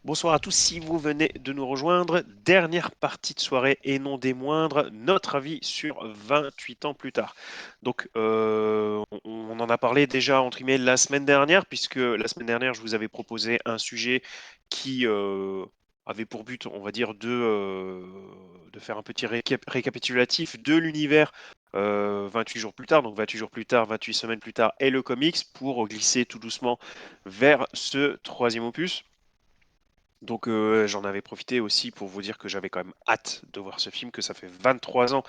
Bonsoir à tous, si vous venez de nous rejoindre, dernière partie de soirée et non des moindres, notre avis sur 28 ans plus tard. Donc on en a parlé déjà entre guillemets la semaine dernière, puisque la semaine dernière je vous avais proposé un sujet qui avait pour but, on va dire, de faire un petit récapitulatif de l'univers 28 jours plus tard, donc 28 jours plus tard, 28 semaines plus tard, et le comics pour glisser tout doucement vers ce troisième opus. Donc j'en avais profité aussi pour vous dire que j'avais quand même hâte de voir ce film, que ça fait 23 ans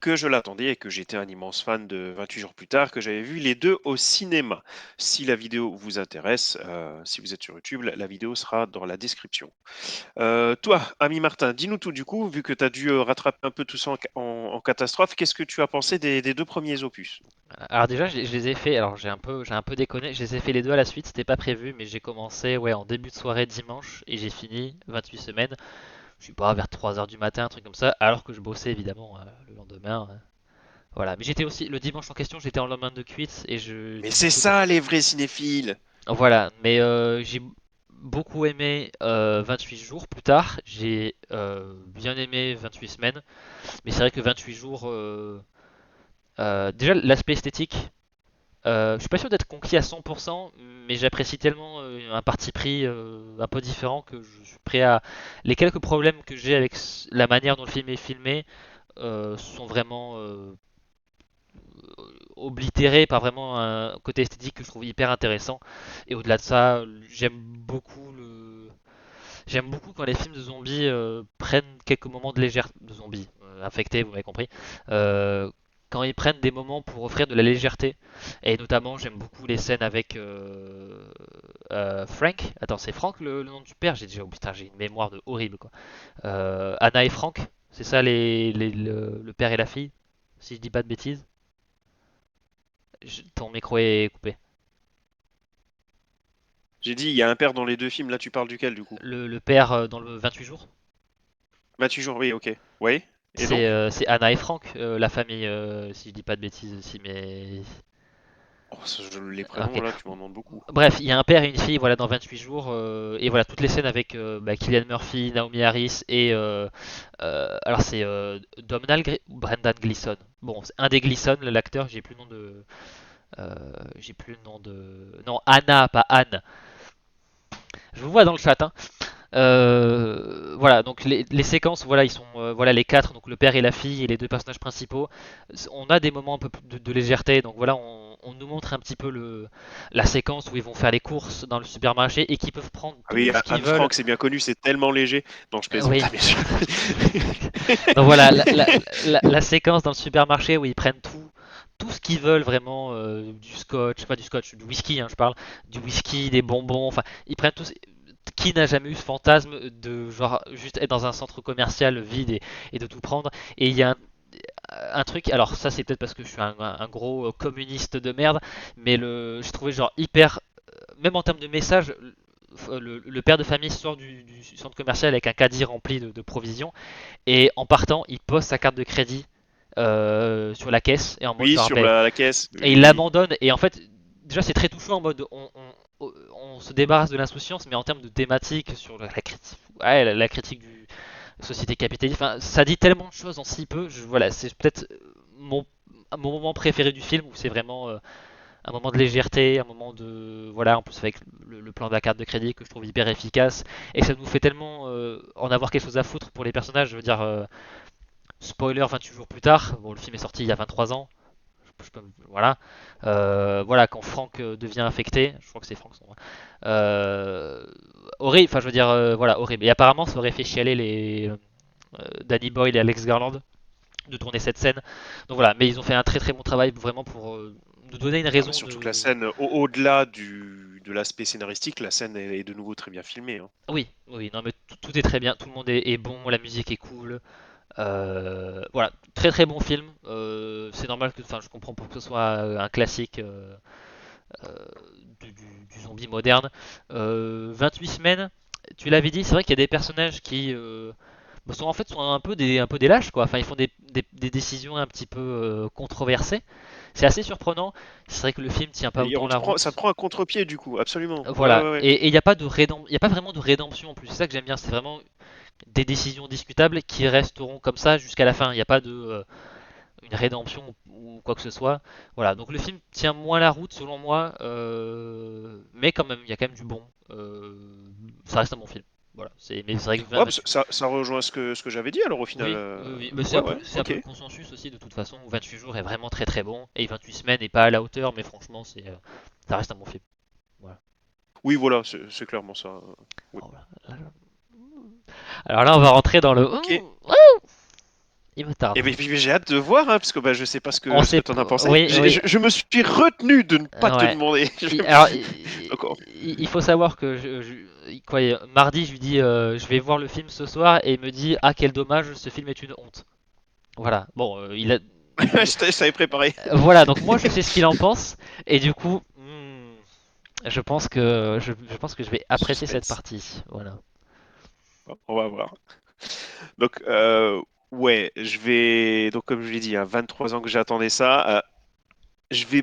que je l'attendais et que j'étais un immense fan de 28 jours plus tard, que j'avais vu les deux au cinéma. Si la vidéo vous intéresse, si vous êtes sur YouTube, la vidéo sera dans la description. Toi, ami Martin, dis-nous tout du coup, vu que tu as dû rattraper un peu tout ça en catastrophe, qu'est-ce que tu as pensé des deux premiers opus? Alors déjà, je les ai fait. Alors j'ai un peu déconné. Je les ai fait les deux à la suite. C'était pas prévu, mais j'ai commencé ouais en début de soirée dimanche et j'ai fini 28 semaines. Je suis pas vers 3 heures du matin, un truc comme ça, alors que je bossais évidemment le lendemain. Voilà. Mais j'étais aussi le dimanche en question. J'étais en lendemain de cuite et je Mais du c'est coup c'était. ça les vrais cinéphiles! Voilà. Mais j'ai beaucoup aimé 28 jours plus tard. J'ai bien aimé 28 semaines. Mais c'est vrai que 28 jours. Déjà l'aspect esthétique. Je suis pas sûr d'être conquis à 100%, mais j'apprécie tellement un parti pris un peu différent que je suis prêt à. Les quelques problèmes que j'ai avec la manière dont le film est filmé sont vraiment oblitérés par vraiment un côté esthétique que je trouve hyper intéressant. Et au-delà de ça, j'aime beaucoup quand les films de zombies prennent quelques moments de légèreté de zombies infectés, vous m'avez compris. Euh, Quand ils prennent des moments pour offrir de la légèreté. Et notamment, j'aime beaucoup les scènes avec Frank. Attends, c'est Frank le nom du père. J'ai déjà oublié. Putain, j'ai une mémoire de horrible quoi. Anna et Frank, c'est ça le père et la fille, si je dis pas de bêtises. Ton micro est coupé. J'ai dit, il y a un père dans les deux films, là tu parles duquel du coup? Le père dans le 28 jours. Mathieu Jour, oui, ok. Oui, et donc? C'est Anna et Frank, la famille, si je dis pas de bêtises aussi, mais. Oh, les prénoms, Ok. là, tu m'en demandes beaucoup. Bref, il y a un père et une fille, voilà, dans 28 jours, et voilà, toutes les scènes avec Cillian Murphy, Naomi Harris, et alors c'est ou Brendan Gleeson. Bon, c'est un des Gleeson, l'acteur, j'ai plus le nom de, non, Anna, pas Anne. Je vous vois dans le chat, hein. Voilà, donc les séquences, voilà, ils sont, voilà, les quatre, donc le père et la fille et les deux personnages principaux. On a des moments un peu de légèreté, donc voilà, on nous montre un petit peu la séquence où ils vont faire les courses dans le supermarché et qu'ils peuvent prendre Ah oui, tout ce qu'ils Anne veulent. Frank, c'est bien connu, c'est tellement léger. Non, je plaisante, Oui. bien sûr. Donc voilà, la séquence dans le supermarché où ils prennent tout ce qu'ils veulent vraiment, du scotch, pas du scotch, du whisky, hein, je parle, du whisky, des bonbons, enfin, ils prennent tout. Qui n'a jamais eu ce fantasme de genre juste être dans un centre commercial vide et de tout prendre. Et il y a un truc, alors ça c'est peut-être parce que je suis un gros communiste de merde, mais j'ai trouvé genre hyper, même en termes de message, le père de famille sort du centre commercial avec un caddie rempli de provisions et en partant il pose sa carte de crédit sur la caisse et en mode Oui, genre sur ben, la caisse. et Oui, il oui, oui. l'abandonne et en fait déjà c'est très touchant en mode on se débarrasse de l'insouciance mais en termes de thématique sur la critique, ouais, la critique du société capitaliste, enfin, ça dit tellement de choses en si peu. Voilà, c'est peut-être mon moment préféré du film où c'est vraiment un moment de légèreté, un moment de voilà, en plus avec le plan de la carte de crédit que je trouve hyper efficace et que ça nous fait tellement en avoir quelque chose à foutre pour les personnages. Je veux dire, spoiler 28 jours plus tard, bon, le film est sorti il y a 23 ans, voilà. Voilà, quand Frank devient infecté, je crois que c'est Frank son nom. Horrible, enfin je veux dire, voilà, horrible. Et apparemment, ça aurait fait chialer Danny Boyle et Alex Garland de tourner cette scène. Donc voilà, mais ils ont fait un très très bon travail vraiment pour nous donner une Ah bah raison surtout que la de. scène, au-delà de l'aspect scénaristique, la scène est de nouveau très bien filmée, hein. Oui, oui, non mais tout est très bien, tout le monde est bon, la musique est cool. Voilà, très très bon film. C'est normal que, enfin, je comprends pour que ce soit un classique euh, du zombie moderne. 28 semaines, tu l'avais dit, c'est vrai qu'il y a des personnages qui sont en fait sont un peu des lâches quoi. Enfin, ils font des décisions un petit peu controversées. C'est assez surprenant. C'est vrai que le film tient pas Et autant la ça te route. prend un contre-pied du coup, absolument. Ouais, Voilà. ouais, ouais. Et il n'y a pas de il y a pas vraiment de rédemption en plus. C'est ça que j'aime bien. C'est vraiment des décisions discutables qui resteront comme ça jusqu'à la fin. Il n'y a pas de une rédemption ou quoi que ce soit. Voilà. Donc le film tient moins la route selon moi, mais quand même, il y a quand même du bon. Ça reste un bon film. Voilà. Mais c'est vrai que Ouais, bah, ça rejoint ce que j'avais dit alors au final. oui, oui, oui. Mais Ouais, ouais, c'est un peu le ok. consensus aussi de toute façon. 28 jours est vraiment très très bon et 28 semaines n'est pas à la hauteur, mais franchement, ça reste un bon film. Voilà. Oui, voilà, c'est clairement ça. Oui. Oh là là. Alors là, on va rentrer dans le. Ok. Il me tarde. Et ben, j'ai hâte de voir, hein, parce que bah, je sais pas On ce que sait. t'en as pensé. Oui, oui. Je me suis retenu de ne pas te Ouais. demander. Alors, D'accord. il faut savoir que quoi, mardi, je lui dis je vais voir le film ce soir et il me dit ah quel dommage, ce film est une honte. Voilà. Bon, il a. Je t'avais préparé. Voilà, donc moi je sais ce qu'il en pense et du coup, je pense que je vais apprécier cette Suspense. partie. Voilà. Bon, on va voir. Donc, ouais, je vais. Donc, comme je l'ai dit, à 23 ans que j'attendais ça. Je vais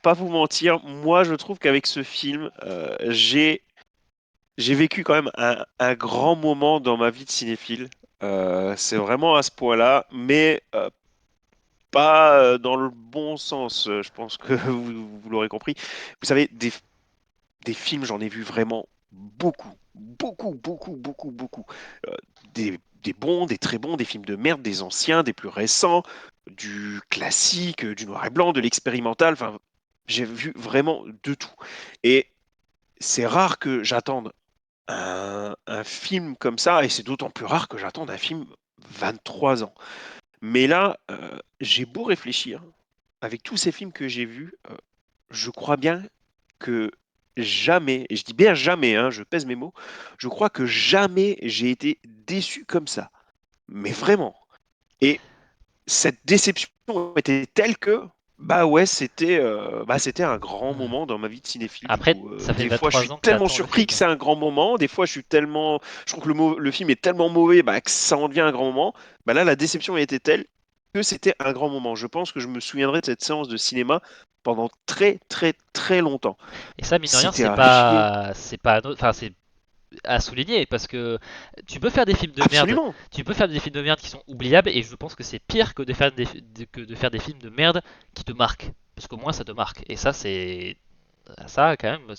pas vous mentir. Moi, je trouve qu'avec ce film, j'ai vécu quand même un grand moment dans ma vie de cinéphile. C'est vraiment à ce point-là, mais pas dans le bon sens. Je pense que vous l'aurez compris. Vous savez, des films, j'en ai vu vraiment beaucoup, beaucoup, beaucoup, beaucoup, beaucoup. Euh, des bons, des très bons, des films de merde, des anciens, des plus récents, du classique, du noir et blanc, de l'expérimental. Enfin, j'ai vu vraiment de tout. Et c'est rare que j'attende un film comme ça, et c'est d'autant plus rare que j'attende un film 23 ans. Mais là, j'ai beau réfléchir, avec tous ces films que j'ai vus, je crois bien que jamais, et je dis bien jamais, hein, je pèse mes mots, je crois que jamais j'ai été déçu comme ça. Mais vraiment. Et cette déception était telle que, bah ouais, c'était un grand Ouais. moment dans ma vie de cinéphile. Du Après, coup, ça fait des fois, je 23 suis ans que tellement t'attends le surpris film, que hein. c'est un grand moment. Des fois, je trouve que le film est tellement mauvais, bah, que ça en devient un grand moment. Bah là, la déception était telle que c'était un grand moment. Je pense que je me souviendrai de cette séance de cinéma pendant très, très, très longtemps. Et ça, mine de rien, C'était à chier. c'est pas, enfin, c'est à souligner parce que tu peux faire des films de merde, Absolument. tu peux faire des films de merde qui sont oubliables et je pense que c'est pire que que de faire des films de merde qui te marquent parce qu'au moins ça te marque et ça c'est ça quand même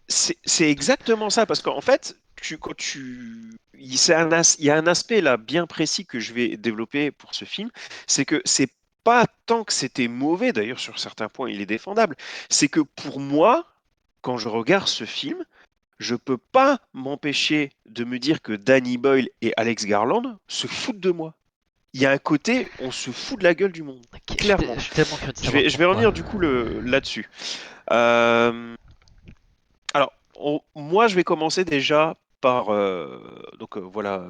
C'est exactement ça, parce qu'en fait, quand il y a un aspect là bien précis que je vais développer pour ce film, c'est que c'est pas tant que c'était mauvais, d'ailleurs sur certains points il est défendable, c'est que pour moi, quand je regarde ce film, je peux pas m'empêcher de me dire que Danny Boyle et Alex Garland se foutent de moi. Il y a un côté, on se fout de la gueule du monde, ok, clairement. je suis tellement curieux de savoir Je vais pourquoi. revenir du coup là-dessus. Euh, alors, moi, je vais commencer déjà par donc voilà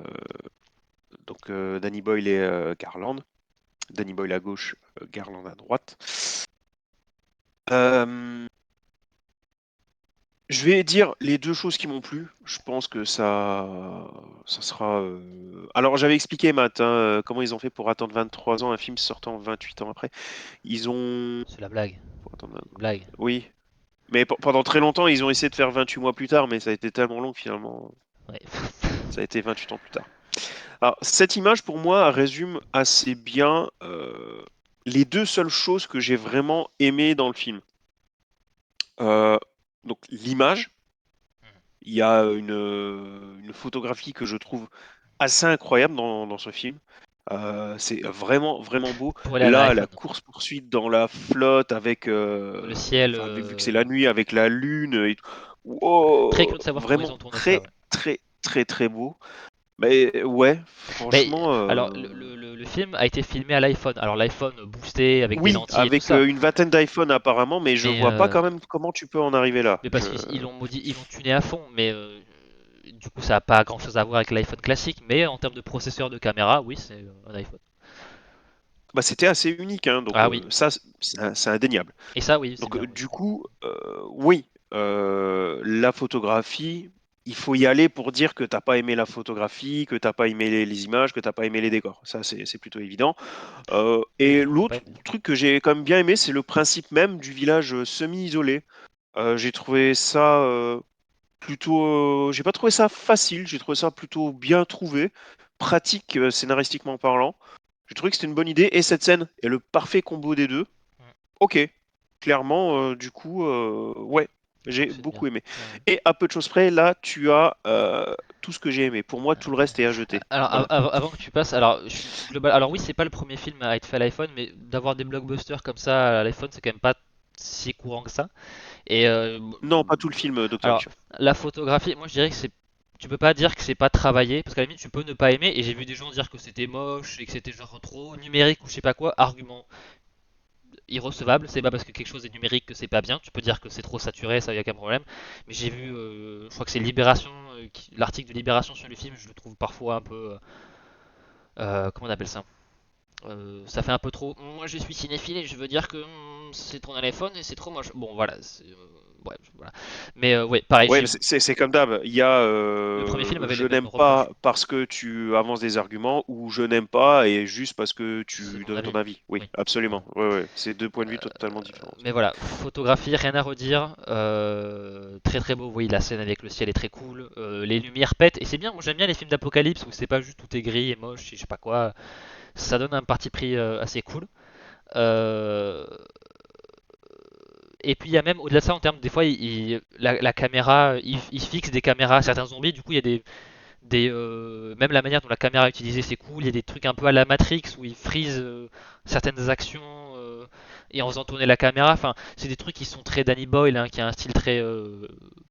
Danny Boyle et Garland. Danny Boyle à gauche, Garland à droite. Euh, je vais dire les deux choses qui m'ont plu. Je pense que ça sera. Alors, j'avais expliqué Matt, hein, comment ils ont fait pour attendre 23 ans un film sortant 28 ans après. Ils ont. C'est la blague, Pour attendre une blague. Oui, mais pendant très longtemps, ils ont essayé de faire 28 mois plus tard, mais ça a été tellement long que finalement, Ouais. ça a été 28 ans plus tard. Alors, cette image, pour moi, résume assez bien les deux seules choses que j'ai vraiment aimées dans le film. Euh, donc, l'image, il y a une photographie que je trouve assez incroyable dans ce film. C'est vraiment, vraiment beau. Pour aller à Là, la l'iPhone, course-poursuite dans la flotte avec, le ciel, enfin, vu que c'est la nuit, avec la lune, et tout. Wow, très curieux de savoir comment ils vraiment ont tourné ça. très, Ouais. très, très, très beau. Mais ouais, Mais franchement, alors le film a été filmé à l'iPhone. Alors l'iPhone boosté avec des oui, lentilles et tout avec ça. une vingtaine d'iPhone apparemment, mais je Mais, vois pas quand même comment tu peux en arriver là. mais parce qu'ils l'ont ils l'ont tuné à fond. Mais du coup, ça n'a pas grand chose à voir avec l'iPhone classique. Mais en termes de processeur de caméra, oui, c'est un iPhone. Bah, c'était assez unique, hein, donc Ah oui. ça, c'est indéniable. Et ça, oui, c'est Donc bien. Oui. du coup, oui, la photographie. il faut y aller pour dire que t'as pas aimé la photographie, que t'as pas aimé les images, que t'as pas aimé les décors. Ça, c'est plutôt évident. Oui, Et non, j'ai pas l'autre aimé. truc que j'ai quand même bien aimé, c'est le principe même du village semi-isolé. J'ai trouvé ça plutôt. J'ai pas trouvé ça facile, j'ai trouvé ça plutôt bien trouvé, pratique scénaristiquement parlant. J'ai trouvé que c'était une bonne idée et cette scène est le parfait combo des deux. Mm. Ok, clairement, du coup, ouais, j'ai C'est bien. beaucoup aimé. Ouais. Et à peu de choses près, là, tu as tout ce que j'ai aimé. Pour moi, tout le reste est à jeter. Alors, Voilà. avant que tu passes, alors, global, alors oui, c'est pas le premier film à être fait à l'iPhone, mais d'avoir des blockbusters comme ça à l'iPhone, c'est quand même pas si courant que ça. Et Non, pas tout le film, Docteur alors, X. la photographie, moi je dirais que c'est. Tu peux pas dire que c'est pas travaillé, parce qu'à la limite tu peux ne pas aimer, et j'ai vu des gens dire que c'était moche et que c'était genre trop numérique ou je sais pas quoi, argument irrecevable, c'est pas parce que quelque chose est numérique que c'est pas bien, tu peux dire que c'est trop saturé, ça y a aucun problème, mais j'ai vu, je crois que c'est Libération, l'article de Libération sur le film, je le trouve parfois un peu, comment on appelle ça ça fait un peu trop. Moi, je suis cinéphile et je veux dire que c'est ton iPhone et c'est trop moche. Bon, voilà. Ouais, voilà. Mais ouais, pareil, Ouais, mais j'ai c'est comme d'hab. Il y a le premier film avait je les mêmes n'aime reproches. pas parce que tu avances des arguments ou je n'aime pas et juste parce que C'est tu mon donnes ton avis. avis. Oui, Oui, voilà. absolument. Ouais, ouais. C'est deux points de vue totalement différents. Mais voilà, photographie, rien à redire. Très très beau. Oui, la scène avec le ciel est très cool. Les lumières pètent et c'est bien. Moi, j'aime bien les films d'apocalypse où c'est pas juste tout est gris et moche et je sais pas quoi. Ça donne un parti pris assez cool. Euh, Et puis il y a même au-delà de ça en termes des fois la caméra il fixe des caméras à certains zombies du coup il y a même la manière dont la caméra est utilisée c'est cool il y a des trucs un peu à la Matrix où il freeze certaines actions et en faisant tourner la caméra enfin c'est des trucs qui sont très Danny Boyle hein, qui a un style très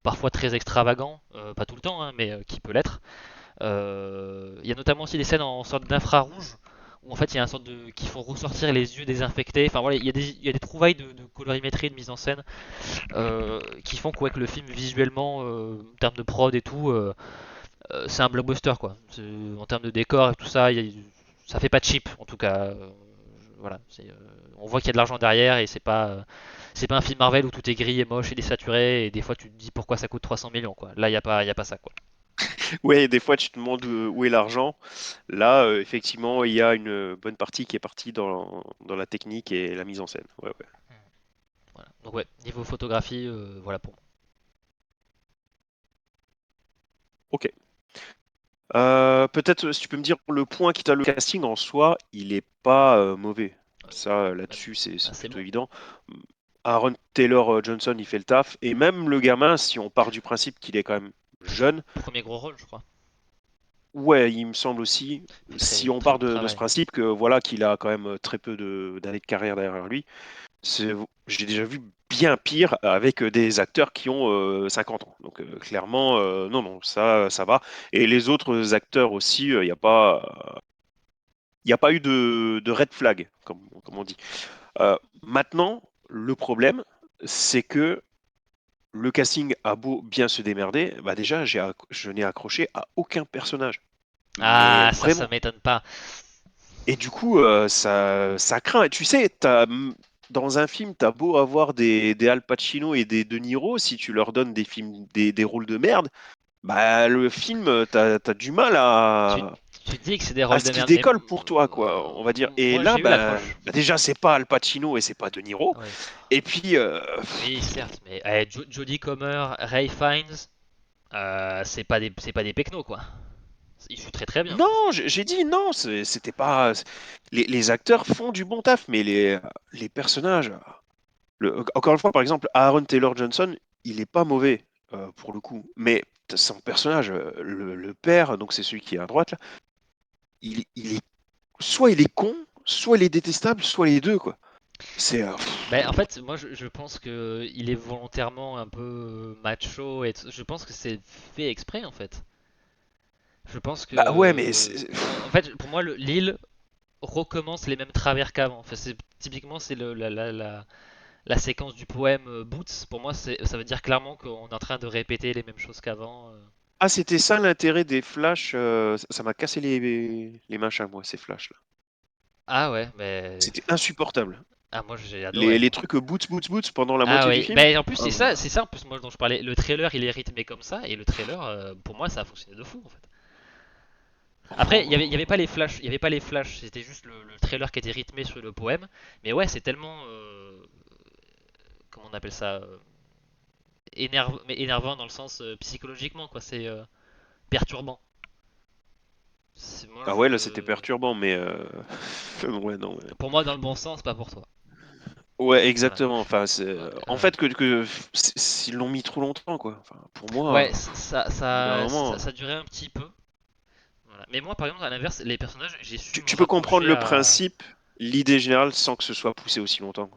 parfois très extravagant pas tout le temps hein, mais qui peut l'être il y a notamment aussi des scènes en sorte d'infrarouge où en fait il y a un sorte de qui font ressortir les yeux désinfectés. Enfin voilà, il y a des trouvailles de colorimétrie, de mise en scène qui font que, ouais, que le film visuellement, en termes de prod et tout, c'est un blockbuster quoi. En termes de décor et tout ça, ça fait pas cheap en tout cas. Voilà, on voit qu'il y a de l'argent derrière et c'est pas un film Marvel où tout est gris et moche et désaturé et des fois tu te dis pourquoi ça coûte 300 millions quoi. Là il y a pas ça quoi. Ouais, des fois tu te demandes où est l'argent. Là, effectivement, il y a une bonne partie qui est partie dans la technique et la mise en scène. Ouais, ouais. Voilà. Donc ouais, niveau photographie, voilà pour moi. Ok. Peut-être si tu peux me dire le point qui t'a le casting en soi, il est pas mauvais. Ça, Même là-dessus, c'est assez plutôt bon. évident. Aaron Taylor Johnson, il fait le taf. Et même le gamin, si on part du principe qu'il est quand même jeune, Premier gros rôle je crois. ouais, il me semble aussi, Il fait si très on très part bon de ce travail. principe que voilà qu'il a quand même très peu d'années de carrière derrière lui, j'ai déjà vu bien pire avec des acteurs qui ont 50 ans. Donc clairement, non, non, ça va. Et les autres acteurs aussi, il y a pas eu de red flag, comme on dit. Maintenant, le problème, c'est que le casting a beau bien se démerder, bah déjà, je n'ai accroché à aucun personnage. Mais Ah, ça vraiment. m'étonne pas. Et du coup, ça craint. Et tu sais, dans un film, t'as beau avoir des Al Pacino et des De Niro, si tu leur donnes des films, des rôles de merde, bah le film, t'as du mal Tu, à, tu dis que c'est des à rôles ce de qu'il merde, mais décolle pour toi, quoi, on va dire. Et moi là, j'ai eu ben, l'accroche. déjà, c'est pas Al Pacino et c'est pas De Niro. Oui, Et puis, oui certes, mais Jodie Comer, Ray Fiennes, c'est pas des pecnos quoi. Ils jouent très très bien. non, j'ai dit non, c'était pas. Les acteurs font du bon taf, mais les personnages. Encore une fois, par exemple, Aaron Taylor Johnson, il est pas mauvais pour le coup, mais son personnage, le père, donc c'est celui qui est à droite là, il est soit il est con, soit il est détestable, soit les deux quoi. C'est Ben, en fait, moi je pense que il est volontairement un peu macho et je pense que c'est fait exprès en fait. Je pense bah ouais, mais que en fait pour moi l'île recommence les mêmes travers qu'avant. Enfin, typiquement c'est la séquence du poème Boots. Pour moi ça veut dire clairement qu'on est en train de répéter les mêmes choses qu'avant. ah c'était ça l'intérêt des flashs, ça m'a cassé les machins moi ces flashs là. Ah ouais, mais C'était insupportable. Ah, moi j'ai adoré, Les moi. trucs boots pendant la Ah moitié du oui, film. ben en plus Ah, c'est ça en plus moi dont je parlais. Le trailer il est rythmé comme ça et le trailer pour moi ça a fonctionné de fou en fait. Après il y avait pas les flashs, il y avait pas les flashs, c'était juste le trailer qui était rythmé sur le poème. Mais ouais c'est tellement comment on appelle ça mais énervant dans le sens psychologiquement quoi, c'est perturbant. Moi ah ouais, là c'était perturbant, mais ouais, non. Ouais, pour moi dans le bon sens, pas pour toi. ouais, Voilà. exactement. Enfin, Ouais, en fait que s'ils l'ont mis trop longtemps, quoi. Enfin, pour moi, ouais, au bout d'un moment, ça durait un petit peu. Voilà. Mais moi par exemple à l'inverse les personnages j'ai su me tu peux comprendre raccrocher le à. principe, l'idée générale, sans que ce soit poussé aussi longtemps.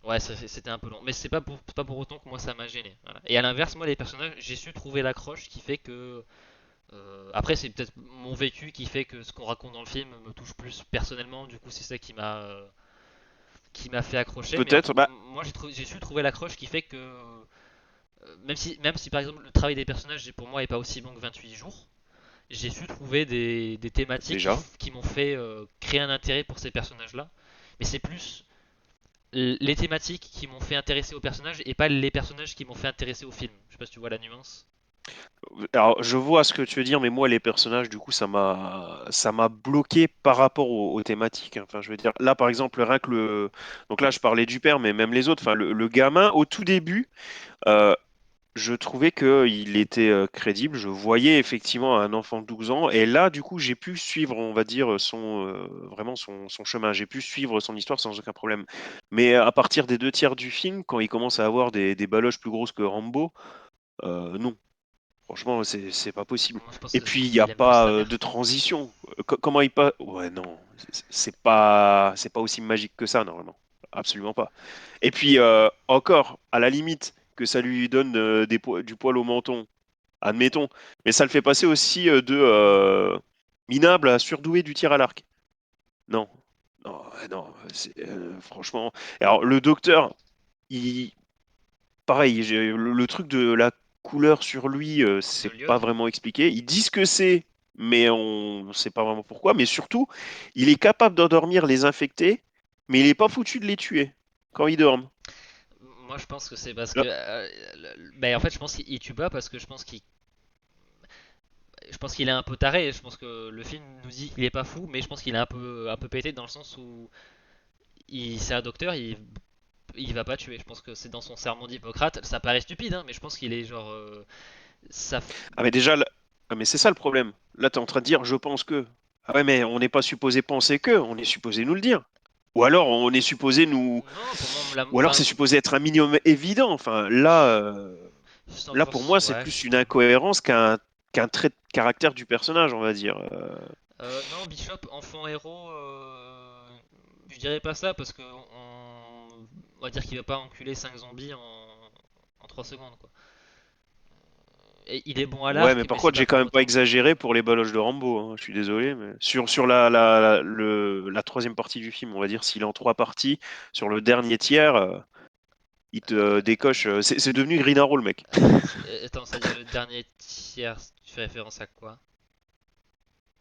Ouais, c'était un peu long. Mais c'est pas pour autant que moi ça m'a gêné. Voilà. Et à l'inverse, moi, les personnages, j'ai su trouver l'accroche qui fait que. Après, c'est peut-être mon vécu qui fait que ce qu'on raconte dans le film me touche plus personnellement. Du coup, c'est ça qui m'a fait accrocher. Mais en tout, Peut-être, bah, moi, j'ai su trouver l'accroche qui fait que. Même si par exemple le travail des personnages pour moi est pas aussi long que 28 jours, j'ai su trouver des thématiques déjà. qui m'ont fait créer un intérêt pour ces personnages-là. Mais c'est plus les thématiques qui m'ont fait intéresser au personnage et pas les personnages qui m'ont fait intéresser au film. Je sais pas si tu vois la nuance. Alors, je vois ce que tu veux dire, mais moi, les personnages, du coup, ça m'a bloqué par rapport aux thématiques. Hein. Enfin, je veux dire, là, par exemple, rien que le, donc là, je parlais du père, mais même les autres. Enfin, le gamin, au tout début, euh, je trouvais que il était crédible. Je voyais effectivement un enfant de 12 ans, et là, du coup, j'ai pu suivre, on va dire, vraiment son chemin. J'ai pu suivre son histoire sans aucun problème. Mais à partir des deux tiers du film, quand il commence à avoir des baloches plus grosses que Rambo, non. Franchement, c'est pas possible. Moi, je pense Et que c'est puis, il parce n'y a qu'il aime plus pas sa mère. de transition. Comment il passe? Ouais, non, c'est pas aussi magique que ça, normalement. Absolument pas. Et puis, encore, à la limite, que ça lui donne du poil au menton, admettons. Mais ça le fait passer aussi de minable à surdoué du tir à l'arc. Non. Non, non, franchement. Alors, le docteur, il, pareil, le truc de la couleur sur lui, De c'est pas l'iode. vraiment expliqué. Ils disent que c'est, mais on ne sait pas vraiment pourquoi. Mais surtout, il est capable d'endormir les infectés, mais il est pas foutu de les tuer quand ils dorment. Moi, je pense que c'est parce que. Là- Ben, en fait, je pense qu'il tue pas parce que je pense qu'il est un peu taré. Je pense que le film nous dit qu'il est pas fou, mais je pense qu'il est un peu pété dans le sens où c'est un docteur, il va pas tuer. Je pense que c'est dans son serment d'Hippocrate. Ça paraît stupide, hein, mais je pense qu'il est genre. Ça, Ah, mais déjà, ah, mais c'est ça le problème. Là, tu es en train de dire, je pense que. Ah ouais, mais on n'est pas supposé penser que, on est supposé nous le dire. Ou alors, on est supposé nous. non, pour moi, Ou alors, c'est supposé être un minimum évident. Enfin, là. Là, pour moi, c'est ouais, je plus sais une pas. incohérence qu'un trait de caractère du personnage, on va dire. Non, Bishop, enfant héros, je dirais pas ça parce que on va dire qu'il va pas enculer 5 zombies en 3 secondes quoi. Et il est bon à Ouais, mais l'arc, par mais c'est contre, pas j'ai quand pour même pas autant. exagéré pour les baloches de Rambo. Hein. Je suis désolé, mais sur la troisième partie du film, on va dire, s'il est en trois parties, sur le dernier tiers, il te décoche. C'est devenu Green Arrow, le mec. Attends, c'est-à-dire le dernier tiers, tu fais référence à quoi?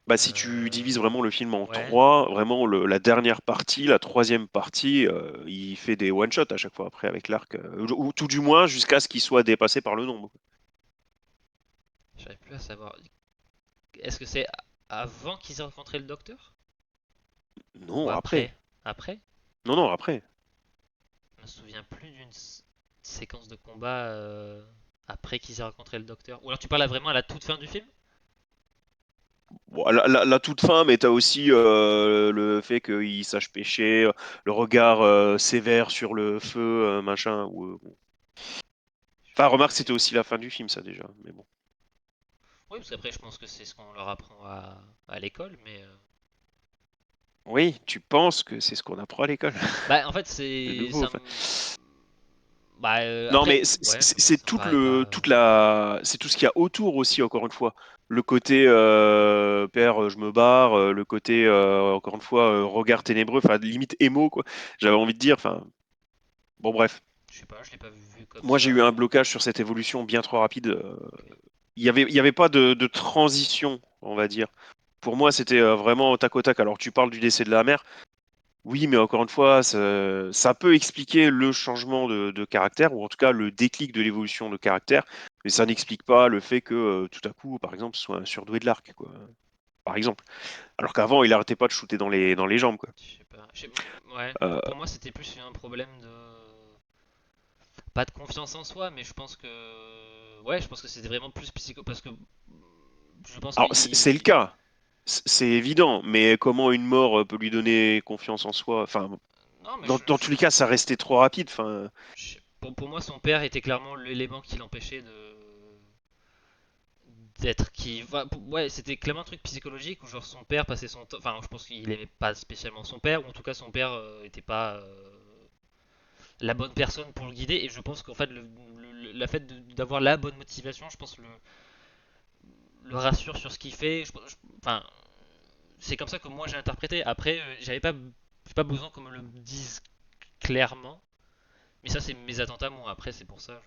Bah, si tu divises vraiment le film en Ouais. trois, vraiment la dernière partie, la troisième partie, il fait des one-shots à chaque fois après avec l'arc, ou tout du moins jusqu'à ce qu'il soit dépassé par le nombre. J'arrive plus à savoir. Est-ce que c'est avant qu'ils aient rencontré le docteur? Ou Non, après. après? Après? Non, non, après. Je me souviens plus d'une séquence de combat après qu'ils aient rencontré le docteur. Ou alors tu parles vraiment à la toute fin du film? Bon, la toute fin, mais t'as aussi le fait qu'il sache pêcher, le regard sévère sur le feu, machin. Bon. Enfin, remarque, c'était aussi la fin du film, ça déjà. Mais bon. Oui, parce qu'après, je pense que c'est ce qu'on leur apprend à l'école, mais. Oui, tu penses que c'est ce qu'on apprend à l'école, Bah, en fait, de c'est. nouveau. Ça Enfin, Bah, non, après, mais ouais, c'est ça me paraît pas. c'est tout ce qu'il y a autour aussi, encore une fois. Le côté père, je me barre, le côté encore une fois regard ténébreux, enfin limite émo quoi. J'avais envie de dire. Enfin, bon bref. Je sais pas, je l'ai pas vu comme Moi, j'ai eu ça. un blocage sur cette évolution bien trop rapide. Ok. Il y avait pas de transition, on va dire. Pour moi, c'était vraiment au tac au tac. Alors, tu parles du décès de la mère. Oui, mais encore une fois, ça peut expliquer le changement de caractère, ou en tout cas le déclic de l'évolution de caractère, mais ça n'explique pas le fait que tout à coup, par exemple, ce soit un surdoué de l'arc, quoi. Par exemple. Alors qu'avant, il arrêtait pas de shooter dans les jambes, quoi. Je sais pas. Ouais, Euh, pour moi c'était plus un problème de pas de confiance en soi, mais je pense que ouais, je pense que c'était vraiment plus psycho parce que je pense alors, c'est le qu'il cas, c'est évident, mais comment une mort peut lui donner confiance en soi? Enfin, non, mais dans tous les cas, ça restait trop rapide. Enfin, pour moi son père était clairement l'élément qui l'empêchait de d'être qui ouais, c'était clairement un truc psychologique où genre son père passait son temps, enfin je pense qu'il aimait pas spécialement son père, ou en tout cas son père était pas la bonne personne pour le guider, et je pense qu'en fait la fait d'avoir la bonne motivation, je pense le rassure sur ce qu'il fait. Enfin, c'est comme ça que moi j'ai interprété. Après, j'ai pas besoin qu'on me le dise clairement, mais ça c'est mes attentes à moi. Après, c'est pour ça.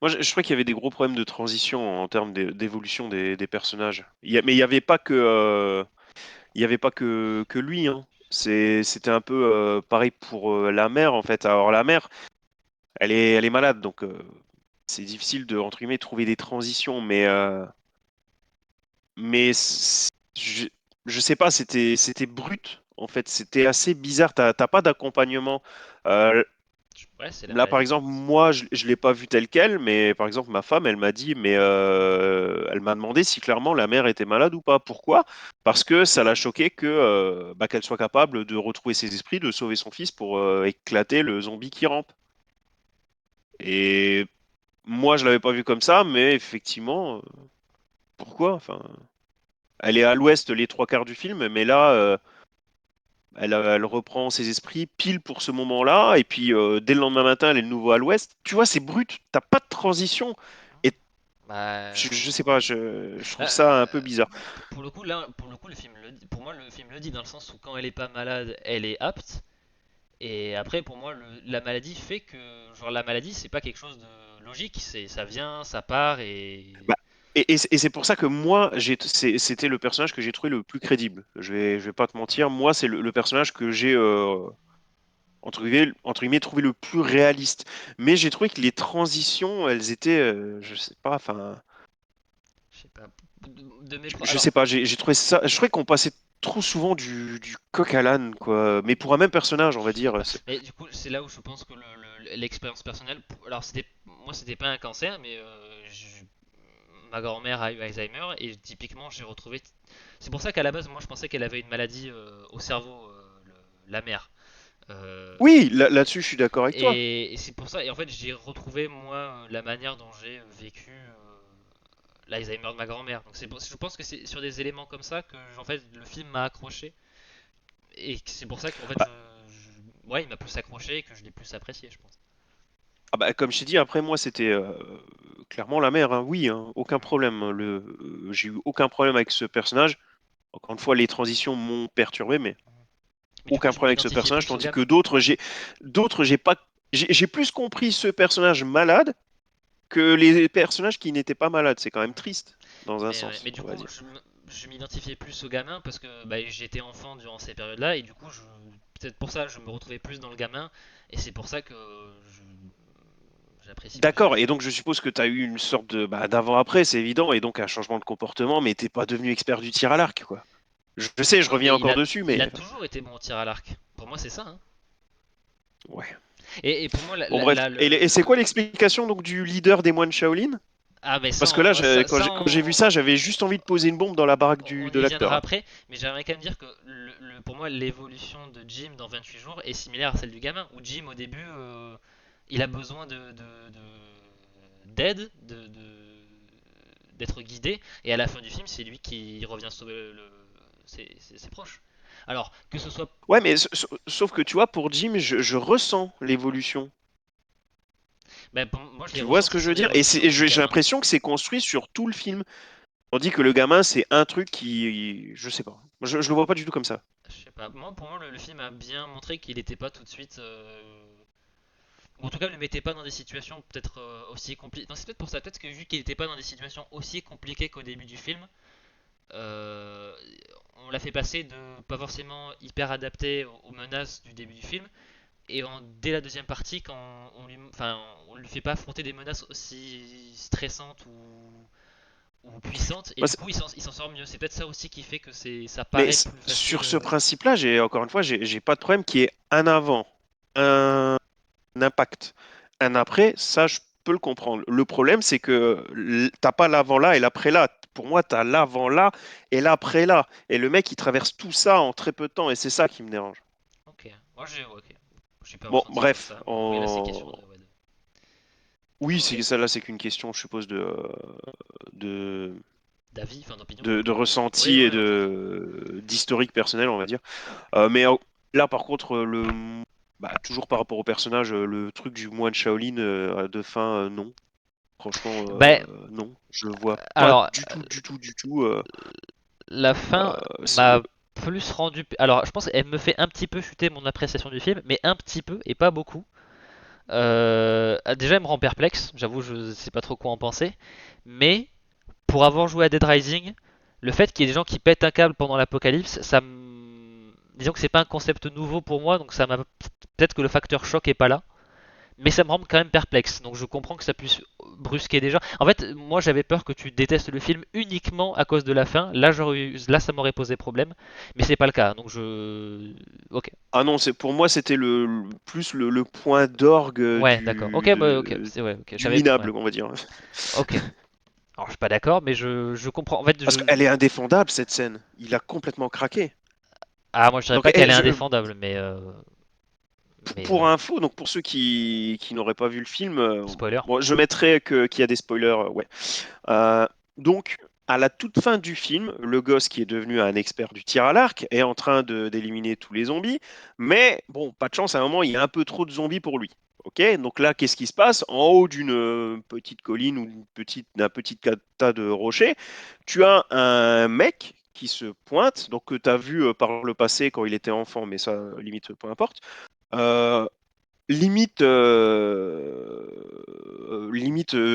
moi, je crois qu'il y avait des gros problèmes de transition en termes d'évolution des personnages. Mais il n'y avait pas que, il y avait pas que lui, hein. C'était un peu pareil pour la mère, en fait. Alors, la mère, elle est malade, donc c'est difficile de, entre guillemets, trouver des transitions, mais je sais pas, c'était brut, en fait. C'était assez bizarre. T'as pas d'accompagnement. Euh, Ouais, c'est la Là, par maladie, je exemple, pense. moi, je ne l'ai pas vu tel quel, mais par exemple, ma femme, elle m'a dit, mais elle m'a demandé si clairement la mère était malade ou pas. Pourquoi? Parce que ça l'a choqué que bah, qu'elle soit capable de retrouver ses esprits, de sauver son fils pour éclater le zombie qui rampe. Et moi, je l'avais pas vu comme ça, mais effectivement, pourquoi? Enfin, elle est à l'ouest les trois quarts du film, mais là, elle reprend ses esprits pile pour ce moment-là, et puis dès le lendemain matin, elle est de nouveau à l'ouest. Tu vois, c'est brut, t'as pas de transition. Et Bah, je sais pas, je trouve ça un peu euh, bizarre. pour le coup, là, pour le coup, le film le dit. Pour moi, le film le dit dans le sens où quand elle est pas malade, elle est apte. Et après, pour moi, la maladie fait que, genre, la maladie, c'est pas quelque chose de logique. Ça vient, ça part, et Bah, et c'est pour ça que moi, c'était le personnage que j'ai trouvé le plus crédible. Je vais pas te mentir, moi, c'est le personnage que j'ai, entre guillemets, trouvé le plus réaliste. Mais j'ai trouvé que les transitions, elles étaient, je sais pas, enfin, je sais pas. De mes je alors, sais pas, j'ai trouvé ça, je trouvais qu'on passait trop souvent du coq à l'âne, quoi. Mais pour un même personnage, on va je sais dire. pas. Mais du coup, c'est là où je pense que l'expérience personnelle. Alors, moi, c'était pas un cancer, mais ma grand-mère a eu Alzheimer, et typiquement, j'ai retrouvé. C'est pour ça qu'à la base, moi, je pensais qu'elle avait une maladie au cerveau, la mère. Euh, Oui, là-dessus, je suis d'accord avec toi. et c'est pour ça. Et en fait, j'ai retrouvé moi la manière dont j'ai vécu l'Alzheimer de ma grand-mère. Donc je pense que c'est sur des éléments comme ça que en fait le film m'a accroché, et c'est pour ça qu'en fait Bah, ouais, il m'a plus accroché et que je l'ai plus apprécié, je pense. ah bah, comme je t'ai dit, après moi, c'était clairement la mère, hein. Oui, hein, aucun problème. J'ai eu aucun problème avec ce personnage. Encore une fois, les transitions m'ont perturbé, mais Mais du coup, aucun je problème avec ce m'identifiais personnage. plus au Tandis que gamin. d'autres, j'ai pas, j'ai plus compris ce personnage malade que les personnages qui n'étaient pas malades. C'est quand même triste, dans un Ouais, sens, mais du on va coup, dire. je m'identifiais plus au gamin parce que bah, j'étais enfant durant ces périodes-là, et du coup, peut-être pour ça, je me retrouvais plus dans le gamin, et c'est pour ça que j'apprécie plus le D'accord, et film. donc je suppose que tu as eu une sorte de bah, d'avant-après, c'est évident, et donc un changement de comportement, mais t'es pas devenu expert du tir à l'arc, quoi. Je sais, je Non, reviens mais encore dessus, il mais a toujours été bon au tir à l'arc. Pour moi, c'est ça, hein. ouais. Et pour moi, Bon bref, et c'est quoi l'explication donc du leader des moines Shaolin? ah, mais Parce que là, ça, quand j'ai vu ça, j'avais juste envie de poser une bombe dans la baraque on de y l'acteur, viendra hein. après, mais j'aimerais quand même dire que pour moi, l'évolution de Jim dans 28 jours est similaire à celle du gamin, où Jim, au début, il a besoin d'aide, d'être guidé, et à la fin du film, c'est lui qui revient sauver ses proches. Alors, que ce soit. Ouais, mais sauf que tu vois, pour Jim, je ressens l'évolution. Ben, moi, je l'ai Tu vois ce que ressenti je sur veux dire? Et l'évolution du j'ai gamin. l'impression que c'est construit sur tout le film. Tandis que le gamin, c'est un truc qui, je sais pas. Je le vois pas du tout comme ça. Je sais pas, moi, pour moi, le film a bien montré qu'il n'était pas tout de suite. Ou en tout cas, ne le mettait pas dans des situations peut-être aussi compliquées. Non, c'est peut-être pour ça. Peut-être que vu qu'il n'était pas dans des situations aussi compliquées qu'au début du film, euh, on l'a fait passer de pas forcément hyper adapté aux menaces du début du film, et dès la deuxième partie, quand on lui fait pas affronter des menaces aussi stressantes ou puissantes, et Moi, du coup il s'en sort mieux. C'est peut-être ça aussi qui fait que ça mais paraît plus facile. sur ce principe-là, encore une fois, j'ai pas de problème qui est un avant, un impact, un après. Ça, je peux le comprendre. Le problème, c'est que t'as pas l'avant là et l'après là. Pour moi, tu as l'avant là et l'après là. Et le mec, il traverse tout ça en très peu de temps et c'est ça qui me dérange. Ok, moi ok. Je suis pas Bon, ressenti comme bref. ça, mais oui, là c'est question Oui, ok, c'est celle-là, c'est qu'une question, je suppose, de, d'avis, enfin d'opinion de quoi. Oui, ressenti et ouais, ok. d'historique personnel, on va dire. Mais là, par contre, toujours par rapport au personnage, le truc du moine Shaolin de fin, non. Franchement, Ben, non. Je le vois pas alors, du tout, du tout, du tout. la fin C'est- m'a plus rendu. Alors, je pense qu'elle me fait un petit peu chuter mon appréciation du film, mais un petit peu et pas beaucoup. Déjà, elle me rend perplexe. J'avoue, je sais pas trop quoi en penser. Mais pour avoir joué à Dead Rising, le fait qu'il y ait des gens qui pètent un câble pendant l'apocalypse, disons que c'est pas un concept nouveau pour moi, donc ça m'a peut-être que le facteur choc est pas là. Mais ça me rend quand même perplexe, donc je comprends que ça puisse brusquer des gens. En fait, moi j'avais peur que tu détestes le film uniquement à cause de la fin. Là ça m'aurait posé problème, mais c'est pas le cas. Donc ok, Ah non, pour moi, c'était plus le point d'orgue ouais, d'accord. Ok, bah, ok, c'est ouais, ok. du J'avais, ouais, minable, on va dire. ok. Alors je suis pas d'accord, mais je comprends. En fait, Parce qu'elle est indéfendable, cette scène. Il a complètement craqué. moi je dirais Donc, pas qu'elle est indéfendable, mais pour ouais. info, donc pour ceux qui n'auraient pas vu le film, Spoiler. bon, je mettrais qu'il y a des spoilers, ouais. Euh, donc, à la toute fin du film, le gosse qui est devenu un expert du tir à l'arc est en train d'éliminer tous les zombies, mais bon, pas de chance, à un moment, il y a un peu trop de zombies pour lui. Ok, donc là, qu'est-ce qui se passe? En haut d'une petite colline ou d'un petit tas de rochers, tu as un mec qui se pointe, donc que tu as vu par le passé quand il était enfant, mais ça, limite, peu importe. Euh, limite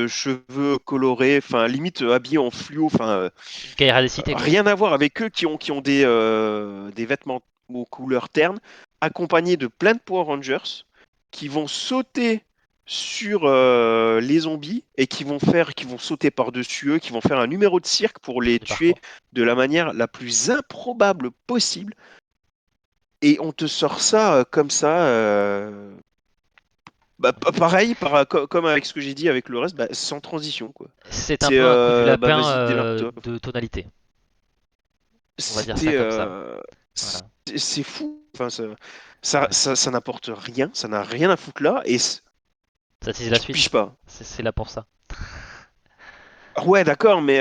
cheveux colorés, enfin limite habillé en fluo, enfin Une carrière des cités quoi. rien à voir avec eux qui ont des vêtements aux couleurs ternes, accompagnés de plein de Power Rangers qui vont sauter sur les zombies et qui vont sauter par-dessus eux, qui vont faire un numéro de cirque pour Ils font les du tuer parcours. de la manière la plus improbable possible. Et on te sort ça comme ça. Pareil, comme avec ce que j'ai dit avec le reste, sans transition, quoi. C'est un C'est peu un coup du lapin vas-y, démarre-toi. de tonalité. On va dire ça C'était comme ça. Voilà. c'est fou. Enfin, Ouais. ça n'apporte rien, ça n'a rien à foutre là, et Ça tease la je pige suite. pas. C'est là pour ça. Ah ouais, d'accord, mais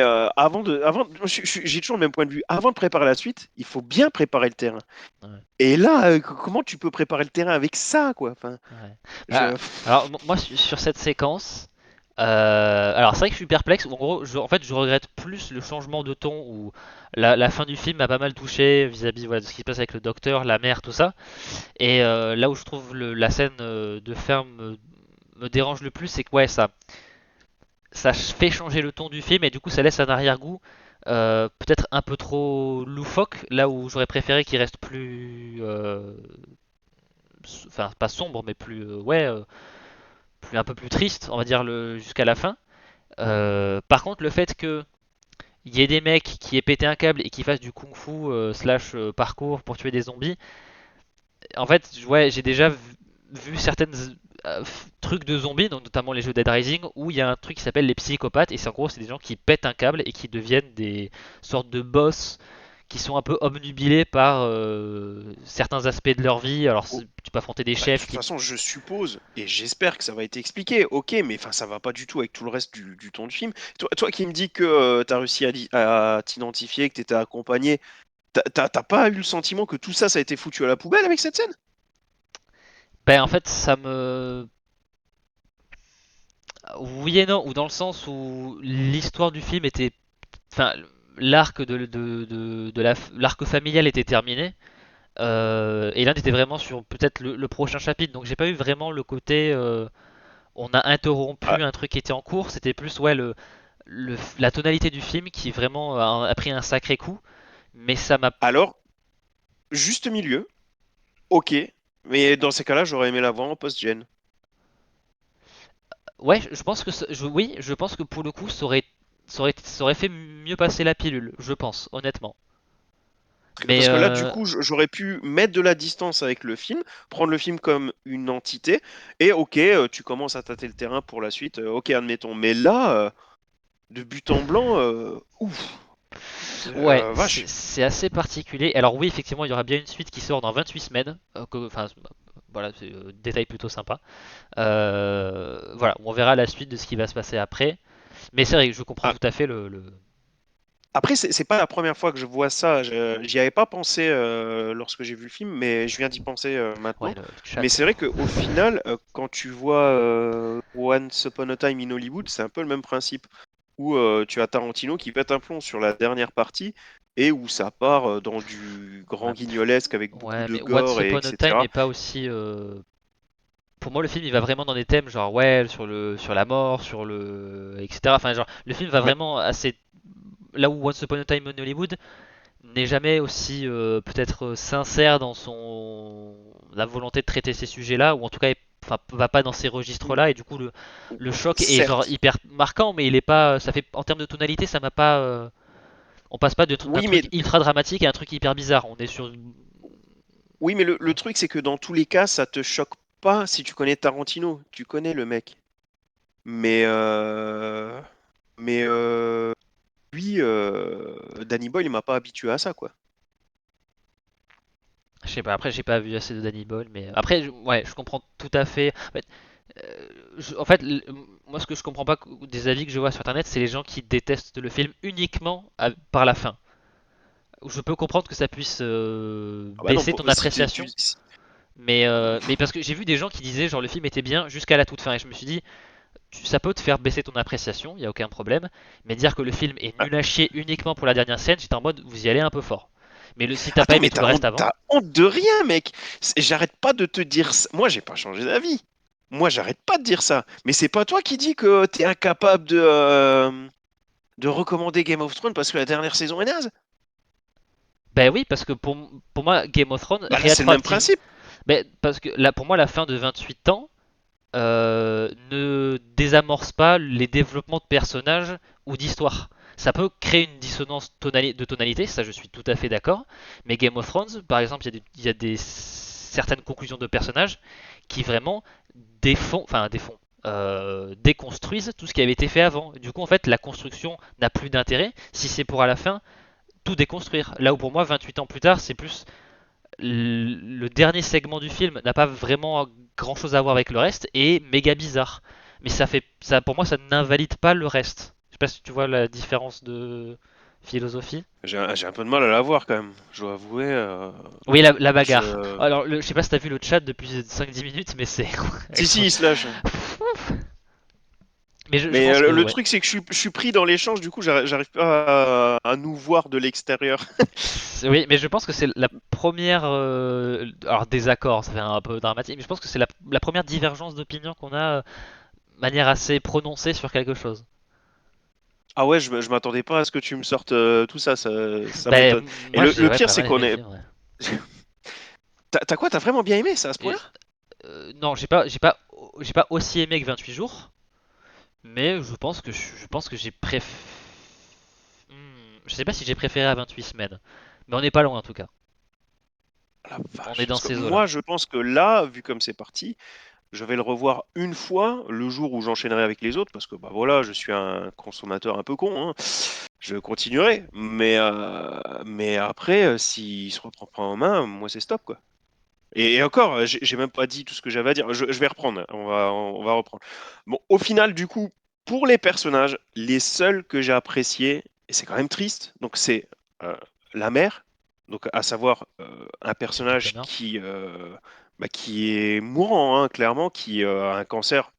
j'ai toujours le même point de vue. Avant de préparer la suite, il faut bien préparer le terrain. Ouais. Et là, comment tu peux préparer le terrain avec ça, quoi? Enfin, Ouais. Bah, je... alors moi sur cette séquence, alors c'est vrai que je suis perplexe. En gros, en fait, je regrette plus le changement de ton où la fin du film m'a pas mal touché vis-à-vis voilà, de ce qui se passe avec le docteur, la mère, tout ça. Et là où je trouve la scène de ferme me dérange le plus, c'est que ouais, ça fait changer le ton du film et du coup ça laisse un arrière-goût peut-être un peu trop loufoque, là où j'aurais préféré qu'il reste plus, enfin pas sombre, mais plus, ouais, plus un peu plus triste, on va dire jusqu'à la fin. Par contre, le fait que il y ait des mecs qui aient pété un câble et qui fassent du kung-fu slash parcours pour tuer des zombies, en fait, ouais, j'ai déjà vu certaines trucs de zombies, donc notamment les jeux Dead Rising, où il y a un truc qui s'appelle les psychopathes, et c'est en gros c'est des gens qui pètent un câble et qui deviennent des sortes de boss qui sont un peu obnubilés par certains aspects de leur vie. Alors tu peux affronter des De chefs toute qui... façon, je suppose et j'espère que ça va être expliqué. Ok, mais enfin, ça va pas du tout avec tout le reste du ton du film. Toi qui me dis que tu as réussi à t'identifier, que tu étais accompagné, t'as pas eu le sentiment que tout ça, ça a été foutu à la poubelle avec cette scène? Ben en fait ça me... Oui et non, ou dans le sens où l'histoire du film était... Enfin, l'arc l'arc familial était terminé. Et l'Inde était vraiment sur peut-être le prochain chapitre, donc j'ai pas eu vraiment le côté on a Ah, interrompu un truc qui était en cours, c'était plus ouais la tonalité du film qui vraiment a pris un sacré coup, mais ça m'a. Alors, juste milieu, ok, mais dans ces cas-là, j'aurais aimé la voir en post-gen. Ouais, je pense que oui, je pense que pour le coup, ça aurait fait mieux passer la pilule, je pense, honnêtement. Mais Parce que là, du coup, j'aurais pu mettre de la distance avec le film, prendre le film comme une entité, et ok, tu commences à tâter le terrain pour la suite, ok, admettons. Mais là, de but en blanc, ouf, ouais, c'est vache. c'est assez particulier. Alors oui, effectivement, il y aura bien une suite qui sort dans 28 semaines. Enfin, voilà, c'est détail plutôt sympa. Voilà, on verra la suite de ce qui va se passer après. Mais c'est vrai que je comprends Ah, tout à fait après, c'est pas la première fois que je vois ça. J'y avais pas pensé lorsque j'ai vu le film, mais je viens d'y penser ouais, maintenant. le Mais chat. c'est vrai qu'au final, quand tu vois Once Upon a Time in Hollywood, c'est un peu le même principe. Où tu as Tarantino qui pète un plomb sur la dernière partie et où ça part dans du grand Ouais. guignolesque avec beaucoup Ouais, de mais Once gore et Upon a Time etc. n'est pas aussi. Pour moi, le film il va vraiment dans des thèmes genre ouais sur la mort, sur le etc. Enfin genre le film va Mais, vraiment assez là où Once Upon a Time in Hollywood n'est jamais aussi peut-être sincère dans son la volonté de traiter ces sujets-là ou en tout cas enfin, va pas dans ces registres-là et du coup le choc est genre certes, hyper marquant mais il est pas ça fait en termes de tonalité ça m'a pas on passe pas d'un oui, mais, truc ultra dramatique à un truc hyper bizarre. On est sur oui, mais le truc, c'est que dans tous les cas, ça te choque pas si tu connais Tarantino. Tu connais le mec. Mais, mais lui, Danny Boyle, il m'a pas habitué à ça, quoi. je sais pas, après j'ai pas vu assez de Danny Boyle, mais après ouais, je comprends tout à fait. En fait, moi ce que je comprends pas des avis que je vois sur internet, c'est les gens qui détestent le film uniquement par la fin. Je peux comprendre que ça puisse Ah bah non, baisser ton si appréciation, mais parce que j'ai vu des gens qui disaient genre le film était bien jusqu'à la toute fin, et je me suis dit ça peut te faire baisser ton appréciation, il y a aucun problème, mais dire que le film est ah, nul à chier uniquement pour la dernière scène, j'étais en mode vous y allez un peu fort. Mais si t'as pas attends, aimé mais tout le reste avant, t'as honte de rien, mec. J'arrête pas de te dire ça. Moi, j'ai pas changé d'avis. Moi, j'arrête pas de dire ça. Mais c'est pas toi qui dis que t'es incapable de recommander Game of Thrones parce que la dernière saison est naze. ben oui, parce que pour moi, Game of Thrones, Bah là, c'est le même rétroactive. principe. Ben, parce que là, pour moi, la fin de 28 ans ne désamorce pas les développements de personnages ou d'histoire. Ça peut créer une dissonance de tonalité, ça je suis tout à fait d'accord. Mais Game of Thrones, par exemple, il y a des certaines conclusions de personnages qui vraiment déconstruisent tout ce qui avait été fait avant. Du coup, en fait, la construction n'a plus d'intérêt si c'est pour à la fin tout déconstruire. Là où pour moi, 28 ans plus tard, c'est plus le dernier segment du film n'a pas vraiment grand chose à voir avec le reste et est méga bizarre. Mais ça, pour moi, ça n'invalide pas le reste. Je sais pas si tu vois la différence de philosophie. J'ai un peu de mal à la voir quand même. Je dois avouer. Oui, la bagarre. Je... Alors, je sais pas si t'as vu le chat depuis 5-10 minutes, mais c'est Si, il se lâche. Mais je Mais pense que le ouais. truc, c'est que je suis pris dans l'échange, du coup, j'arrive pas à nous voir de l'extérieur. Oui, mais je pense que c'est la première. Alors, désaccord, ça fait un peu dramatique, mais je pense que c'est la première divergence d'opinion qu'on a de manière assez prononcée sur quelque chose. Ah ouais, je m'attendais pas à ce que tu me sortes tout ça, ça Ben, m'étonne. Et moi, j'ai le ouais, pire, pas c'est mal qu'on aimé le est. film, ouais. T'as quoi? T'as vraiment bien aimé ça à ce point-là? Et, non, j'ai pas aussi aimé que 28 jours, mais je pense que j'ai je sais pas si j'ai préféré à 28 semaines, mais on n'est pas loin en tout cas. La On est vache. dans Parce que ces eaux-là. moi, je pense que là, vu comme c'est parti, je vais le revoir une fois le jour où j'enchaînerai avec les autres, parce que bah voilà, je suis un consommateur un peu con, hein. Je continuerai, mais après, s'il se reprend pas en main, moi c'est stop quoi. Et encore, j'ai même pas dit tout ce que j'avais à dire. Je vais reprendre, on va reprendre. Bon, au final, du coup, pour les personnages, les seuls que j'ai appréciés, et c'est quand même triste, donc c'est euh, la mère, donc à savoir un Sophie personnage Connor. qui est mourant, hein, clairement, qui a un cancer,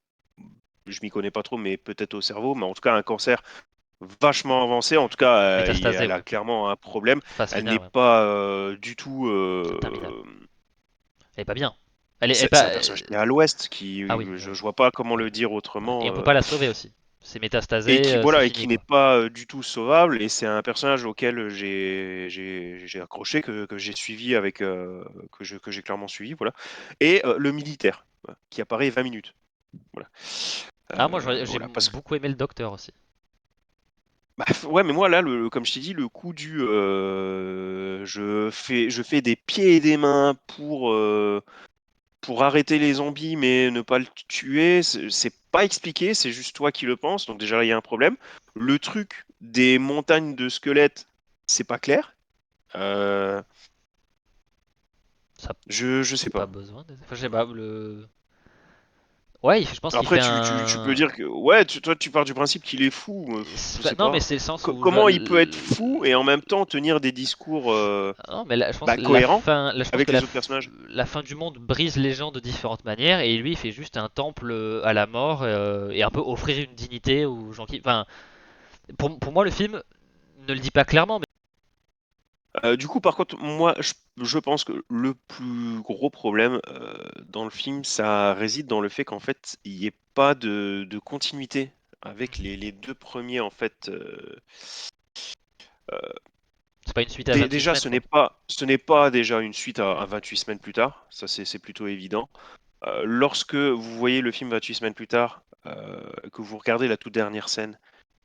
je m'y connais pas trop, mais peut-être au cerveau, mais en tout cas un cancer vachement avancée. En tout cas, Métastasé, elle a ouais. clairement un problème. Phase Elle n'est finale, ouais. pas du tout. Terminale. Elle est pas bien. Elle est C'est pas. un personnage qui est à l'ouest, Ah oui, je oui. vois pas comment le dire Et autrement. on peut pas la sauver aussi. c'est Et métastasé, qui c'est voilà et fini qui n'est quoi. pas du tout sauvable. Et c'est un personnage auquel j'ai accroché, que j'ai suivi avec que j'ai clairement suivi, voilà. Et le militaire, voilà, qui apparaît 20 minutes. Voilà. Ah, moi j'ai Voilà, parce que beaucoup aimé le docteur aussi. bah, ouais, mais moi là, comme je t'ai dit, le coup du je fais des pieds et des mains pour arrêter les zombies mais ne pas le tuer, c'est pas expliqué, c'est juste toi qui le penses, donc déjà là il y a un problème. Le truc des montagnes de squelettes, c'est pas clair. Euh, Ça je sais pas pas. besoin. Enfin, je sais pas, le. Ouais, je pense qu'il Après, fait tu peux un. dire que ouais, toi tu pars du principe qu'il est fou. Je sais Non, mais pas. c'est le sens où. Comment il peut être fou et en même temps tenir des discours Non, mais là, je pense bah, que la cohérents fin, là, je pense avec que les autres personnages? la fin du monde brise les gens de différentes manières et lui il fait juste un temple à la mort et un peu offrir une dignité aux gens qui. Enfin, pour moi le film ne le dit pas clairement, mais Du coup, par contre, moi, je pense que le plus gros problème dans le film, ça réside dans le fait qu'en fait, il n'y ait pas de continuité avec les deux premiers. En fait, c'est pas une suite à 28 déjà, semaines quoi. ce n'est pas déjà une suite à 28 semaines plus tard. Ça, c'est plutôt évident. Lorsque vous voyez le film 28 semaines plus tard, que vous regardez la toute dernière scène,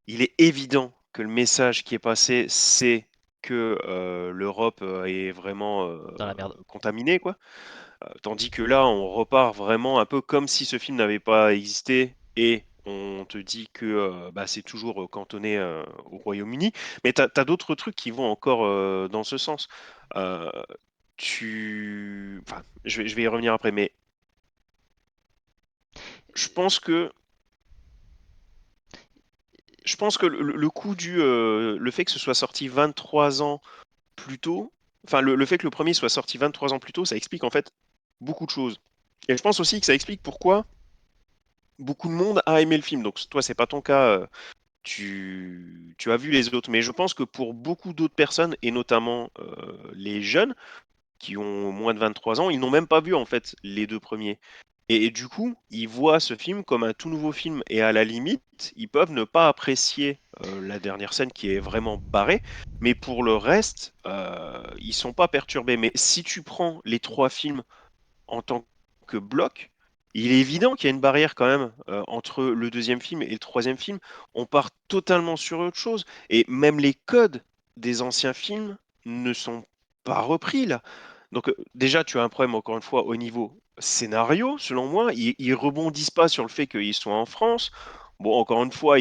il est évident que le message qui est passé, c'est que l'Europe est vraiment Dans la merde. contaminée, quoi. Tandis que là, on repart vraiment un peu comme si ce film n'avait pas existé et on te dit que bah, c'est toujours cantonné au Royaume-Uni. Mais tu as, d'autres trucs qui vont encore dans ce sens. Euh, Enfin, je vais y revenir après, mais je pense que le coup le fait que ce soit sorti 23 ans plus tôt, enfin le fait que le premier soit sorti 23 ans plus tôt, ça explique en fait beaucoup de choses. Et je pense aussi que ça explique pourquoi beaucoup de monde a aimé le film. Donc toi, c'est pas ton cas, tu as vu les autres, mais je pense que pour beaucoup d'autres personnes, et notamment les jeunes qui ont moins de 23 ans, ils n'ont même pas vu en fait les deux premiers. Et du coup, ils voient ce film comme un tout nouveau film, et à la limite, ils peuvent ne pas apprécier la dernière scène qui est vraiment barrée, mais pour le reste, ils sont pas perturbés. Mais si tu prends les trois films en tant que bloc, il est évident qu'il y a une barrière quand même entre le deuxième film et le troisième film. On part totalement sur autre chose. Et même les codes des anciens films ne sont pas repris là. Donc déjà, tu as un problème, encore une fois, au niveau scénario, selon moi. Ils rebondissent pas sur le fait qu'ils soient en France. Bon, encore une fois,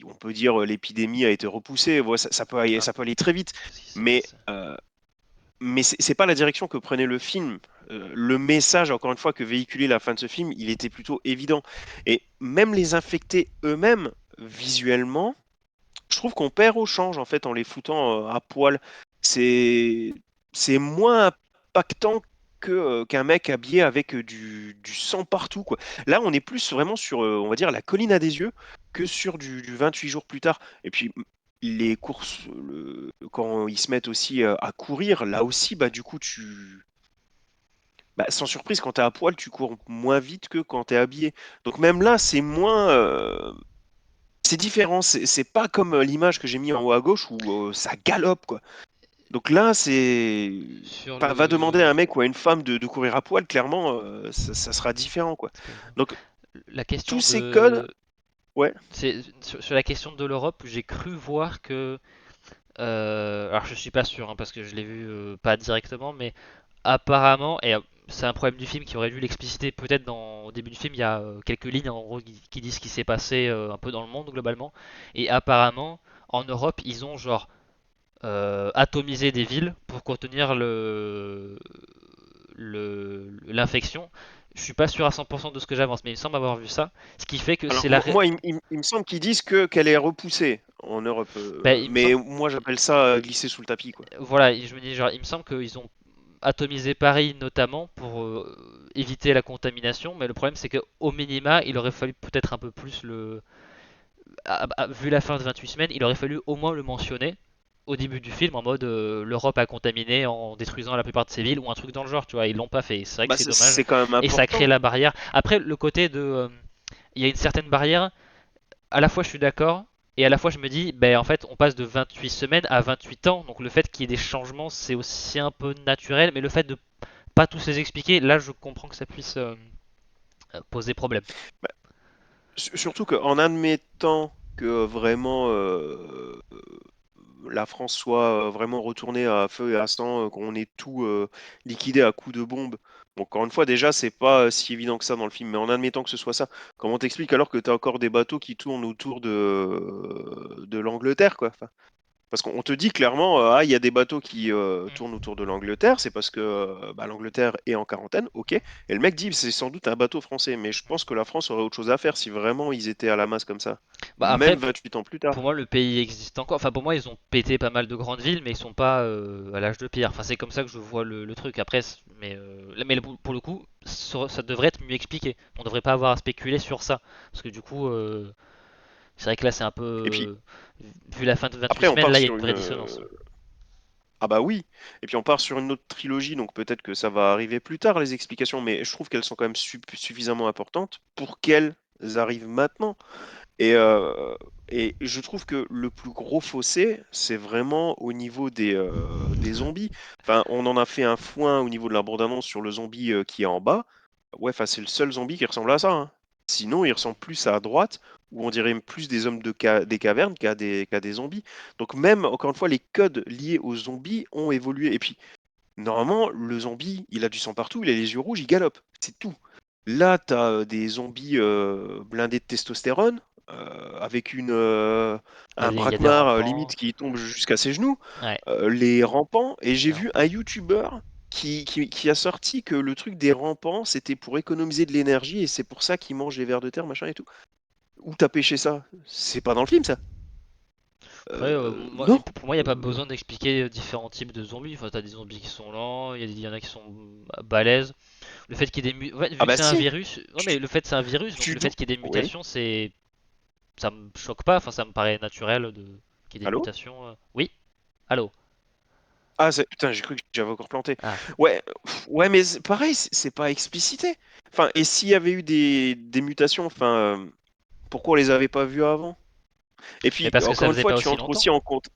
on peut dire l'épidémie a été repoussée. Voilà, Ah, ça peut aller très vite. qu'est-ce qui s'est Mais passé? c'est pas la direction que prenait le film. Le message, encore une fois, que véhiculait la fin de ce film, il était plutôt évident. Et même les infectés eux-mêmes, visuellement, je trouve qu'on perd au change en fait en les foutant à poil. C'est c'est moins impactant qu'un mec habillé avec du sang partout, quoi. Là, on est plus vraiment sur, on va dire, la colline à des yeux que sur du 28 jours plus tard. Et puis les courses, quand ils se mettent aussi à courir, là aussi, bah du coup, bah, sans surprise, quand t'es à poil, tu cours moins vite que quand t'es habillé. Donc même là, c'est moins, c'est différent, c'est pas comme l'image que j'ai mis en haut à gauche où ça galope, quoi. Donc là, Sur enfin, va demander le. à un mec ou à une femme de courir à poil, clairement, ça sera différent, quoi. Donc La tous question ces codes, de. ouais. C'est sur la question de l'Europe, j'ai cru voir que. Alors je suis pas sûr hein, parce que je l'ai vu pas directement, mais apparemment, et c'est un problème du film qui aurait dû l'expliciter peut-être au début du film, il y a quelques lignes en gros qui disent ce qui s'est passé un peu dans le monde globalement, et apparemment en Europe ils ont genre atomisé des villes pour contenir l'infection. Je suis pas sûr à 100% de ce que j'avance, mais il me semble avoir vu ça, ce qui fait que Alors c'est moi, il me semble qu'ils disent que qu'elle est repoussée en Europe, ben, il me mais semble, moi j'appelle ça glisser sous le tapis, quoi. voilà, je me dis genre, il me semble qu'ils ont atomiser Paris notamment pour éviter la contamination, mais le problème c'est qu'au minima, il aurait fallu peut-être un peu plus vu la fin de 28 semaines, il aurait fallu au moins le mentionner au début du film en mode l'Europe a contaminé en détruisant la plupart de ses villes ou un truc dans le genre, tu vois, ils l'ont pas fait. C'est vrai que Bah c'est dommage c'est quand même et ça crée important. la barrière. Après le côté de il y a une certaine barrière à la fois je suis d'accord, et à la fois je me dis, ben en fait on passe de 28 semaines à 28 ans, donc le fait qu'il y ait des changements c'est aussi un peu naturel, mais le fait de pas tous les expliquer, là je comprends que ça puisse poser problème. Bah, surtout qu'en admettant que vraiment la France soit vraiment retournée à feu et à sang, qu'on ait tout liquidé à coups de bombe. Donc, encore une fois, déjà, c'est pas si évident que ça dans le film, mais en admettant que ce soit ça, comment t'expliques alors que tu as encore des bateaux qui tournent autour de l'Angleterre, quoi? Enfin, parce qu'on te dit clairement, ah, il y a des bateaux qui tournent autour de l'Angleterre, c'est parce que bah, l'Angleterre est en quarantaine, ok. Et le mec dit, c'est sans doute un bateau français, mais je pense que la France aurait autre chose à faire si vraiment ils étaient à la masse comme ça, Bah même après, 28 ans plus pour tard. moi le pays existe encore, enfin pour moi ils ont pété pas mal de grandes villes, mais ils sont pas à l'âge de pierre, enfin c'est comme ça que je vois le truc, après, mais pour le coup, ça devrait être mieux expliqué, on devrait pas avoir à spéculer sur ça, parce que du coup, c'est vrai que là c'est un peu, Et puis, vu la fin de 28 après, on semaines, part là il y a sur une une, vraie dissonance. ah bah oui, et puis on part sur une autre trilogie, donc peut-être que ça va arriver plus tard, les explications, mais je trouve qu'elles sont quand même suffisamment importantes pour qu'elles arrivent maintenant. Et, euh, et je trouve que le plus gros fossé, c'est vraiment au niveau des zombies. Enfin, on en a fait un foin au niveau de la bande-annonce sur le zombie qui est en bas. Ouais, enfin, c'est le seul zombie qui ressemble à ça, hein. Sinon, il ressemble plus à droite, où on dirait plus des hommes des cavernes qu'à des zombies. Donc même, encore une fois, les codes liés aux zombies ont évolué. Et puis, normalement, le zombie, il a du sang partout, il a les yeux rouges, il galope. C'est tout. Là, tu as des zombies blindés de testostérone, avec un Il y a des braquemar limite rampants, qui tombe jusqu'à ses genoux, ouais, les rampants. Et j'ai les vu un rampants. YouTuber qui a sorti que le truc des rampants, c'était pour économiser de l'énergie et c'est pour ça qu'ils mangent les vers de terre, machin et tout. Où t'as pêché ça? C'est pas dans le film, ça. Après, Non. pour moi, il n'y a pas Euh, besoin d'expliquer différents types de zombies. Enfin, t'as des zombies qui sont lents, il y en a qui sont balèzes. Le fait qu'il y ait ouais, Ah vu que bah c'est un si. virus, ouais, Tu, mais le fait que c'est un virus, donc tu le fait dois. qu'il y ait des Oui. mutations, ça me choque pas. Enfin, ça me paraît naturel qu'il y ait des Allô? mutations. Oui, allô. Ah, putain, j'ai cru que j'avais encore planté. Ah, Ouais, ouais, mais pareil, c'est pas explicité. Enfin, et s'il y avait eu des mutations, enfin, pourquoi on les avait pas vues avant? Et mais puis, parce que ça encore une faisait fois, pas tu aussi entres longtemps. aussi en compte.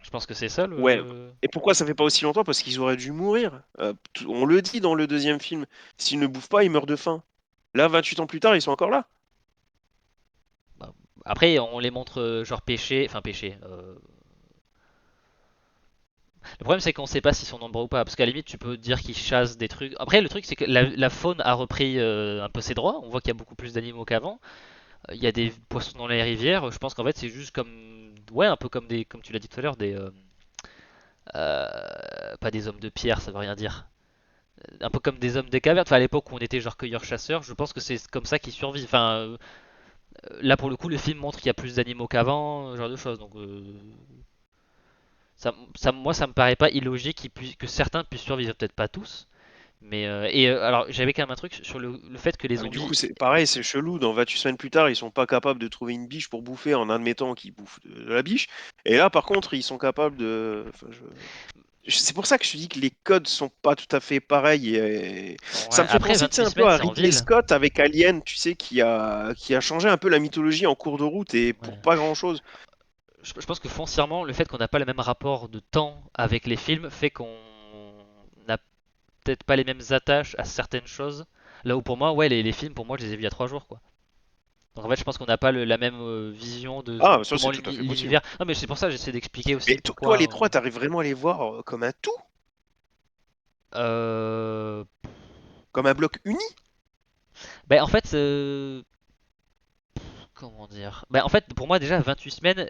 Je pense que c'est ça Ouais. le. Et pourquoi ça fait pas aussi longtemps? Parce qu'ils auraient dû mourir. On le dit dans le deuxième film. S'ils ne bouffent pas, ils meurent de faim. Là, 28 ans plus tard, ils sont encore là. Bah, après, on les montre genre pêcher, enfin pêcher. Le problème, c'est qu'on sait pas s'ils sont nombreux ou pas. Parce qu'à la limite, tu peux dire qu'ils chassent des trucs. Après, le truc, c'est que la faune a repris un peu ses droits. On voit qu'il y a beaucoup plus d'animaux qu'avant. Il y a des poissons dans les rivières. Je pense qu'en fait, c'est juste comme. Ouais, un peu comme comme tu l'as dit tout à l'heure, pas des hommes de pierre, ça veut rien dire. Un peu comme des hommes des cavernes. Enfin, à l'époque où on était genre cueilleurs-chasseurs, je pense que c'est comme ça qu'ils survivent. Enfin, là, pour le coup, le film montre qu'il y a plus d'animaux qu'avant, ce genre de choses. Donc, moi, ça me paraît pas illogique que certains puissent survivre. Peut-être pas tous. Mais alors j'avais quand même un truc sur le fait que les Ah, mais du coup, zombies. c'est pareil, c'est chelou. Dans 28 semaines plus tard, ils sont pas capables de trouver une biche pour bouffer en admettant qu'ils bouffent de la biche. Et là, par contre, ils sont capables de. Enfin, c'est pour ça que je te dis que les codes sont pas tout à fait pareils. Ça Ouais, me fait après penser, tu sais, 28 un peu semaines à c'est en Ridley ville. Scott avec Alien, tu sais, qui a changé un peu la mythologie en cours de route et pour Ouais. pas grand-chose. Je pense que foncièrement le fait qu'on n'a pas le même rapport de temps avec les films fait qu'on n'a peut-être pas les mêmes attaches à certaines choses. Là où pour moi, ouais, les films pour moi je les ai vus il y a 3 jours quoi. Donc en fait je pense qu'on n'a pas la même vision de Ah, ça, comment c'est tout à fait possible. l'univers. Non mais c'est pour ça que j'essaie d'expliquer Mais aussi toi, pourquoi. les trois, t'arrives vraiment à les voir comme un tout, Euh... comme un bloc uni? Ben en fait, comment dire? Ben en fait pour moi déjà 28 semaines,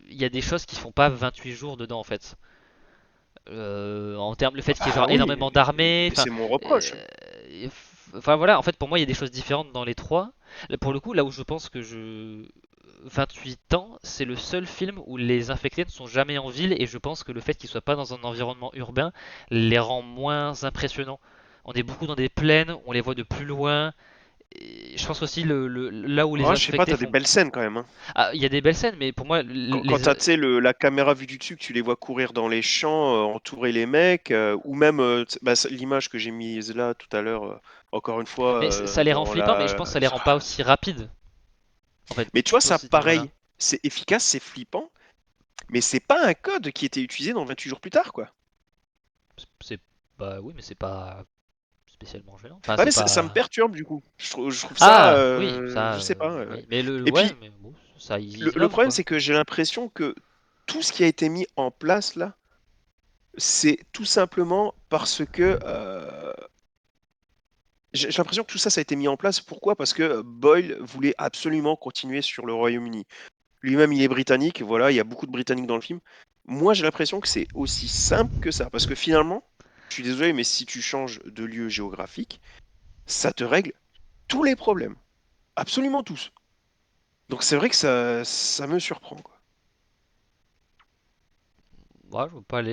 il y a des choses qui font pas 28 jours dedans en fait. En termes le fait qu'il y ait Ah genre oui, énormément d'armées, et c'est mon reproche. enfin voilà, en fait pour moi il y a des choses différentes dans les trois. Là, pour le coup, là où je pense que 28 ans, c'est le seul film où les infectés ne sont jamais en ville et je pense que le fait qu'ils soient pas dans un environnement urbain les rend moins impressionnants. On est beaucoup dans des plaines, on les voit de plus loin. Et je pense aussi là où les Ah, je sais pas, infectés t'as des font. belles scènes quand même, hein. Ah, il y a des belles scènes, mais pour moi, Quand t'as, tu sais, la caméra vue du dessus, que tu les vois courir dans les champs, entourer les mecs, ou même bah, l'image que j'ai mise là tout à l'heure, encore une fois, mais ça les rend dans flippants, mais je pense que ça les rend pas aussi rapides. En fait, Mais tu vois, plutôt ça, ce niveau-là. pareil, c'est efficace, c'est flippant, mais c'est pas un code qui était utilisé dans 28 jours plus tard, quoi. C'est Bah oui, mais c'est pas spécialement gênant. Enfin, Ouais, c'est mais ça me pas. perturbe du coup. Je trouve ça, Ah oui, je ça, sais pas. oui. Mais Et ouais, puis, mais bon, ça ils le innovent problème, quoi. c'est que j'ai l'impression que tout ce qui a été mis en place là, c'est tout simplement parce que j'ai l'impression que tout ça, ça a été mis en place. Pourquoi? Parce que Boyle voulait absolument continuer sur le Royaume-Uni. Lui-même, il est britannique, voilà, il y a beaucoup de Britanniques dans le film. Moi, j'ai l'impression que c'est aussi simple que ça, parce que finalement, je suis désolé, mais si tu changes de lieu géographique, ça te règle tous les problèmes, absolument tous. Donc c'est vrai que ça me surprend, quoi. Ouais, je vois pas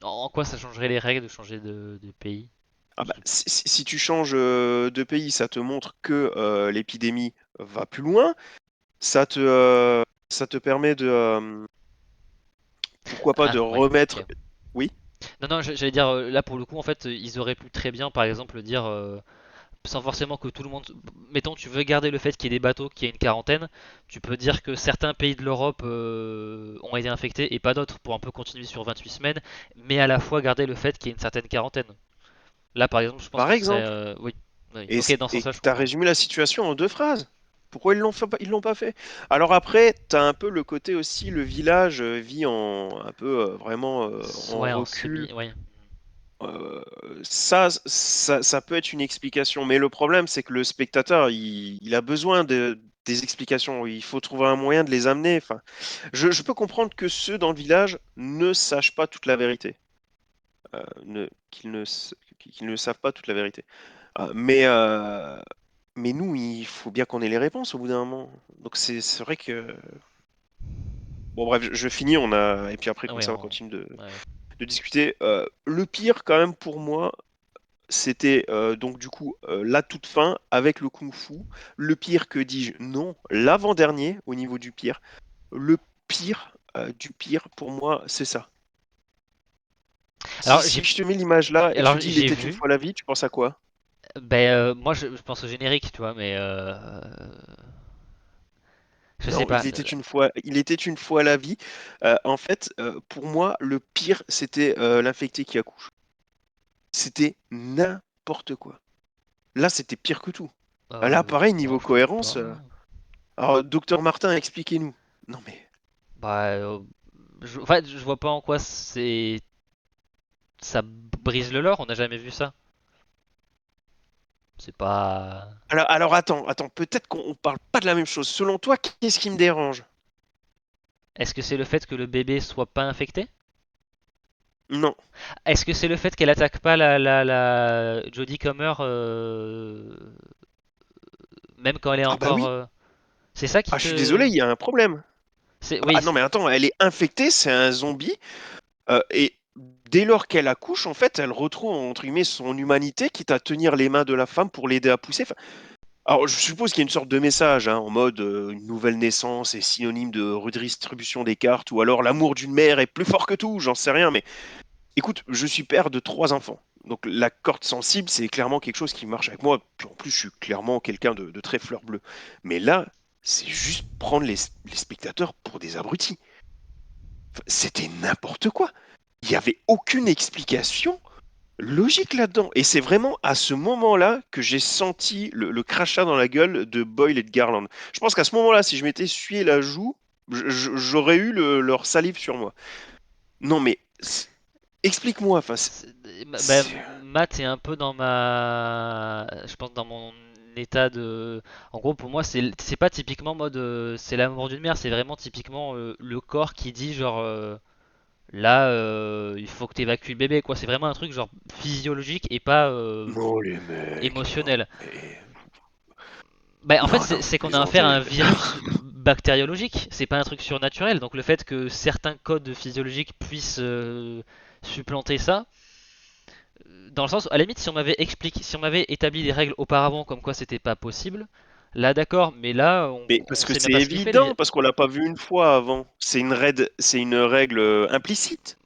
en quoi ça changerait les règles de changer de pays? Ah bah, si tu changes de pays, ça te montre que l'épidémie va plus loin. Ça te permet de, pourquoi pas, Ah de oui, remettre. ok. Oui, Non, non, j'allais dire, là pour le coup, en fait, ils auraient pu très bien, par exemple, dire, sans forcément que tout le monde. Mettons, tu veux garder le fait qu'il y ait des bateaux, qu'il y ait une quarantaine, tu peux dire que certains pays de l'Europe ont été infectés et pas d'autres pour un peu continuer sur 28 semaines, mais à la fois garder le fait qu'il y ait une certaine quarantaine. Là, par exemple, je pense par que ce serait. exemple. Oui, oui, Et ok, dans ce et sens-là, je tu as comprends. résumé la situation en deux phrases. Pourquoi ils l'ont pas fait? Alors après, tu as un peu le côté aussi, le village vit en un peu vraiment en Ouais, en recul. semi. Ouais. Euh, ça peut être une explication, mais le problème, c'est que le spectateur, il a besoin des explications. Il faut trouver un moyen de les amener. Enfin, je peux comprendre que ceux dans le village ne sachent pas toute la vérité, qu'ils ne savent pas toute la vérité. Mais nous, il faut bien qu'on ait les réponses au bout d'un moment. Donc c'est vrai que bon bref, je finis. Et puis après comme Ouais, ça on continue ouais. de discuter. Le pire quand même pour moi, c'était donc du coup la toute fin avec le kung-fu. Le pire, que dis-je? Non, l'avant-dernier au niveau du pire. Le pire du pire pour moi, c'est ça. Si, Alors, si je te mets l'image là et que je te dis il j'ai était une vu. fois la vie, tu penses à quoi? Ben, moi, je pense au générique, tu vois, mais je sais Non, pas. il était une fois la vie. En fait, pour moi, le pire, c'était l'infecté qui accouche. C'était n'importe quoi. Là, c'était pire que tout. Là, pareil, Non, niveau je trouve cohérence. pas. Alors, docteur Martin, expliquez-nous. Non, mais. Bah, en fait, je vois pas en quoi ça brise le lore. On n'a jamais vu ça. C'est pas. Alors attends, peut-être qu'on parle pas de la même chose. Selon toi, qu'est-ce qui me dérange? Est-ce que c'est le fait que le bébé soit pas infecté? Non. Est-ce que c'est le fait qu'elle attaque pas la Jodie Comer même quand elle est Ah bah encore. oui. C'est ça qui Ah, je suis désolé, te. il y a un problème. Oui, Ah non, mais attends, elle est infectée, c'est un zombie. Et dès lors qu'elle accouche, en fait, elle retrouve entre guillemets son humanité, quitte à tenir les mains de la femme pour l'aider à pousser. Enfin, alors, je suppose qu'il y a une sorte de message, hein, en mode une nouvelle naissance est synonyme de redistribution des cartes, ou alors l'amour d'une mère est plus fort que tout, j'en sais rien. Mais écoute, je suis père de 3 enfants. Donc la corde sensible, c'est clairement quelque chose qui marche avec moi. Puis en plus, je suis clairement quelqu'un de très fleur bleue. Mais là, c'est juste prendre les spectateurs pour des abrutis. Enfin, c'était n'importe quoi. Il n'y avait aucune explication logique là-dedans. Et c'est vraiment à ce moment-là que j'ai senti le crachat dans la gueule de Boyle et de Garland. Je pense qu'à ce moment-là, si je m'étais essuyé la joue, j'aurais eu leur salive sur moi. Non mais, explique-moi, enfin, Bah, c'est- Matt est un peu dans je pense dans mon état de. En gros, pour moi, c'est pas typiquement mode. C'est l'amour d'une mère, c'est vraiment typiquement le corps qui dit genre. Là, il faut que tu évacues le bébé, quoi. C'est vraiment un truc genre physiologique et pas Non les mecs, non émotionnel. mais... Bah, en fait, Non, non, vous c'est qu'on a affaire à plaisantez. un virus bactériologique. C'est pas un truc surnaturel. Donc le fait que certains codes physiologiques puissent supplanter ça, dans le sens, à la limite, si on m'avait établi des règles auparavant comme quoi c'était pas possible, là d'accord, mais là Mais on parce que sait même c'est pas ce qu'il fait. évident, parce qu'on l'a pas vu une fois avant. C'est une règle implicite.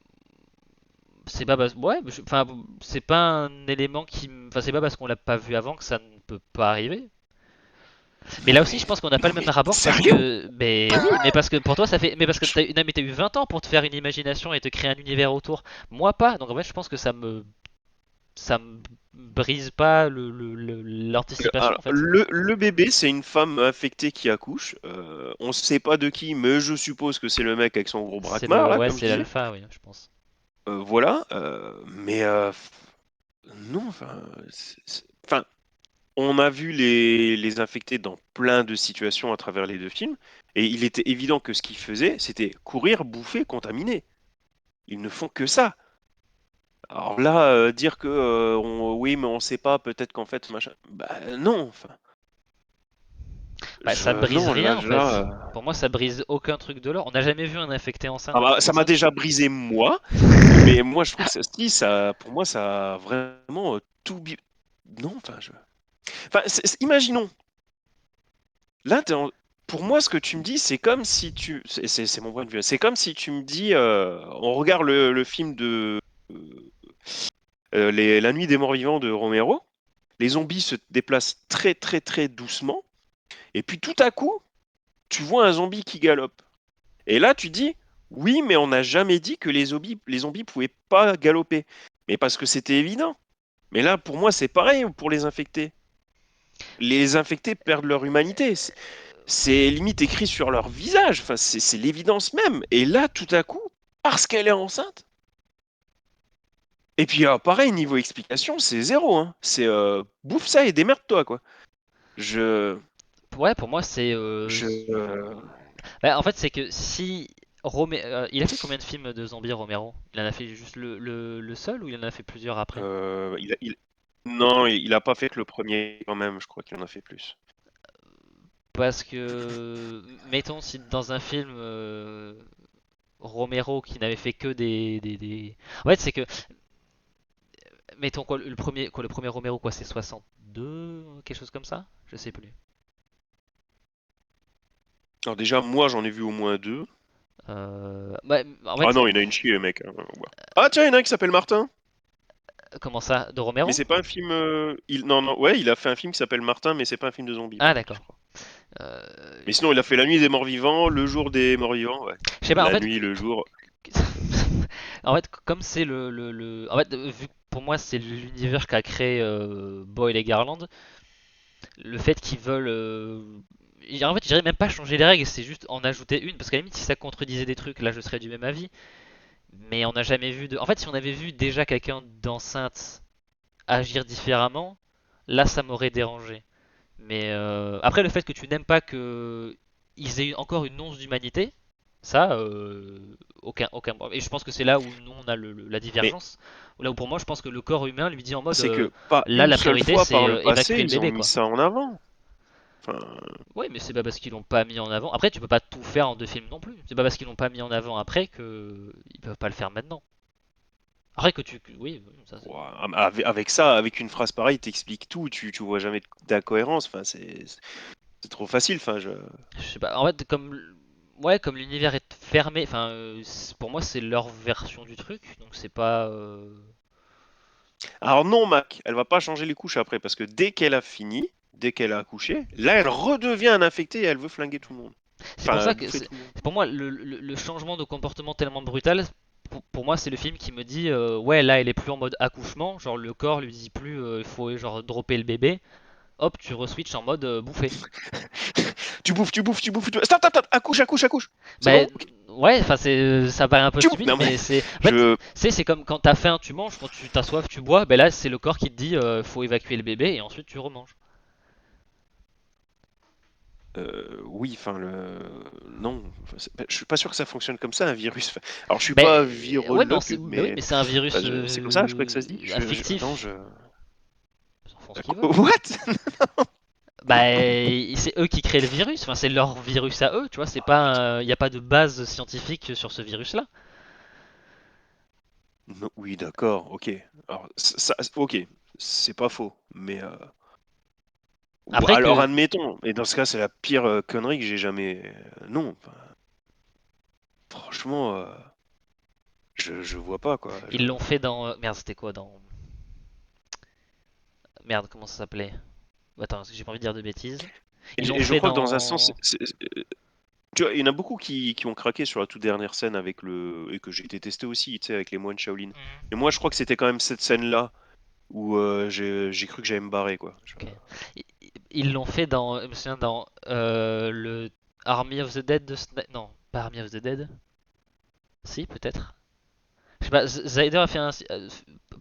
C'est pas parce... ouais, enfin, c'est pas un élément enfin, c'est pas parce qu'on l'a pas vu avant que ça ne peut pas arriver. Mais là aussi, je pense qu'on n'a pas le même Mais rapport parce sérieux? que. Mais oui, mais parce que pour toi, ça fait. Mais parce que non, mais t'as eu 20 ans pour te faire une imagination et te créer un univers autour. Moi, pas. Donc en fait, je pense que ça me brise pas l'anticipation Alors, en fait. le bébé, c'est une femme infectée qui accouche. On ne sait pas de qui, mais je suppose que c'est le mec avec son gros braquemar, là, Ouais, comme je c'est disais. l'alpha, oui, je pense. Voilà. Non, enfin, enfin, on a vu les infectés dans plein de situations à travers les deux films, et il était évident que ce qu'ils faisaient, c'était courir, bouffer, contaminer. Ils ne font que ça. Alors là, dire que oui, mais on sait pas, peut-être qu'en fait, machin. Bah non, enfin, Bah, ça brise non, rien là, en là, fait. Pour moi, ça brise aucun truc de l'or. On n'a jamais vu un infecté ça m'a enceinte. déjà brisé moi, mais moi je trouve que ça, si, ça, pour moi, ça a vraiment non, enfin, enfin, imaginons. Là, pour moi, ce que tu me dis, c'est comme si c'est mon point de vue. C'est comme si tu me dis, on regarde le film de La Nuit des Morts-Vivants de Romero. Les zombies se déplacent très très très doucement, et puis tout à coup, tu vois un zombie qui galope. Et là, tu dis, oui, mais on n'a jamais dit que les zombies pouvaient pas galoper. Mais parce que c'était évident. Mais là, pour moi, c'est pareil pour les infectés. Les infectés perdent leur humanité. C'est limite écrit sur leur visage. Enfin, c'est l'évidence même. Et là, tout à coup, parce qu'elle est enceinte. Et puis, pareil, niveau explication, c'est zéro. Hein. C'est bouffe ça et démerde-toi, quoi. Je. Ouais, pour moi, c'est. Je. Bah, en fait, c'est que si. Il a fait combien de films de zombies Romero? Il en a fait juste le seul ou il en a fait plusieurs après? Non, il a pas fait que le premier quand même. Je crois qu'il en a fait plus. Parce que. Mettons si dans un film. Romero qui n'avait fait que En fait, c'est que. Mettons quoi, le premier Romero, quoi, c'est 62, quelque chose comme ça? Je sais plus. Alors déjà, moi, j'en ai vu au moins deux. Bah, en Ah fait, non, il y en a une chier, mec. Hein. Ouais. Ah tiens, il y en a un qui s'appelle Martin. comment ça? De Mais Romero? c'est pas un film. Non, non, ouais, il a fait un film qui s'appelle Martin, mais c'est pas un film de zombies, Ah, par contre, je d'accord. crois. Euh, Mais sinon, il a fait La Nuit des Morts Vivants, Le Jour des Morts Vivants, ouais. Je sais pas, en La fait. nuit, le jour. En fait, comme c'est En fait, vu que pour moi, c'est l'univers qu'a créé Boyle et Garland, le fait qu'ils veulent. En fait, je dirais même pas changer les règles, c'est juste en ajouter une, parce qu'à la limite, si ça contredisait des trucs, là, je serais du même avis. Mais on n'a jamais vu de. En fait, si on avait vu déjà quelqu'un d'enceinte agir différemment, là, ça m'aurait dérangé. Mais après, le fait que tu n'aimes pas que ils aient encore une once d'humanité, ça, aucun. Et je pense que c'est là où nous on a la Mais divergence. Là où pour moi, je pense que le corps humain lui dit en mode, c'est que pas là, une la seule priorité fois c'est par le passé, évacuer le ils ont bébé, mis quoi. ça en avant. Enfin, Oui, mais c'est pas parce qu'ils l'ont pas mis en avant. Après, tu peux pas tout faire en deux films non plus. C'est pas parce qu'ils l'ont pas mis en avant après que ils peuvent pas le faire maintenant. Après que oui, ça c'est. ouah, avec ça, avec une phrase pareille, t'expliques tout, tu vois jamais d'incohérence. Enfin, c'est trop facile. Enfin, Je sais pas. En fait, ouais, comme l'univers est fermé, enfin, pour moi, c'est leur version du truc, donc c'est pas. Alors non, Mac, elle va pas changer les couches après, parce que dès qu'elle a fini, dès qu'elle a accouché, là, elle redevient un infecté et elle veut flinguer tout le monde. C'est pour Enfin, ça que bouffer tout le monde. pour moi le changement de comportement tellement brutal. Pour moi, c'est le film qui me dit ouais, là, elle est plus en mode accouchement, genre le corps lui dit plus il faut genre dropper le bébé. Hop, tu reswitch en mode bouffer. Tu bouffes, tu bouffes, tu bouffes. Stop, stop, stop, accouche, accouche, accouche. C'est Ben bon? Ok. ouais, enfin ça paraît un peu Tu bouffes. stupide, Non, mais mais c'est en fait je. c'est comme quand t'as faim, tu manges, quand tu t'as soif, tu bois. Ben là, c'est le corps qui te dit faut évacuer le bébé et ensuite tu remanges. Oui, enfin, non. Enfin, je suis pas sûr que ça fonctionne comme ça, un virus. Enfin, alors, je suis Ben pas ouais, virologue, ben oui, mais c'est un enfin, virus c'est comme ça, je crois que ça se dit. Non, fictif. Ils en font ce qu'ils veulent. What? Bah, c'est eux qui créent le virus. Enfin, c'est leur virus à eux, tu vois. C'est pas, il n'y a pas de base scientifique sur ce virus-là. Oui, d'accord, ok. Alors, ok, c'est pas faux, mais bon, Après alors que admettons. Et dans ce cas, c'est la pire connerie que j'ai jamais. Non, enfin, franchement, je vois pas quoi. ils l'ont fait dans, merde, c'était quoi dans, merde, comment ça s'appelait? Attends, parce que j'ai pas envie de dire de bêtises. Ils l'ont Et je fait crois que dans un sens, dans. tu vois, il y en a beaucoup qui ont craqué sur la toute dernière scène avec et que j'ai été testé aussi, tu sais, avec les moines Shaolin. Mhm, Et moi, je crois que c'était quand même cette scène-là où j'ai cru que j'allais me barrer, quoi. ok. Ils l'ont fait dans. Je me souviens dans le Army of the Dead de Non, pas Army of the Dead. Si, peut-être. Je sais pas, Snyder a fait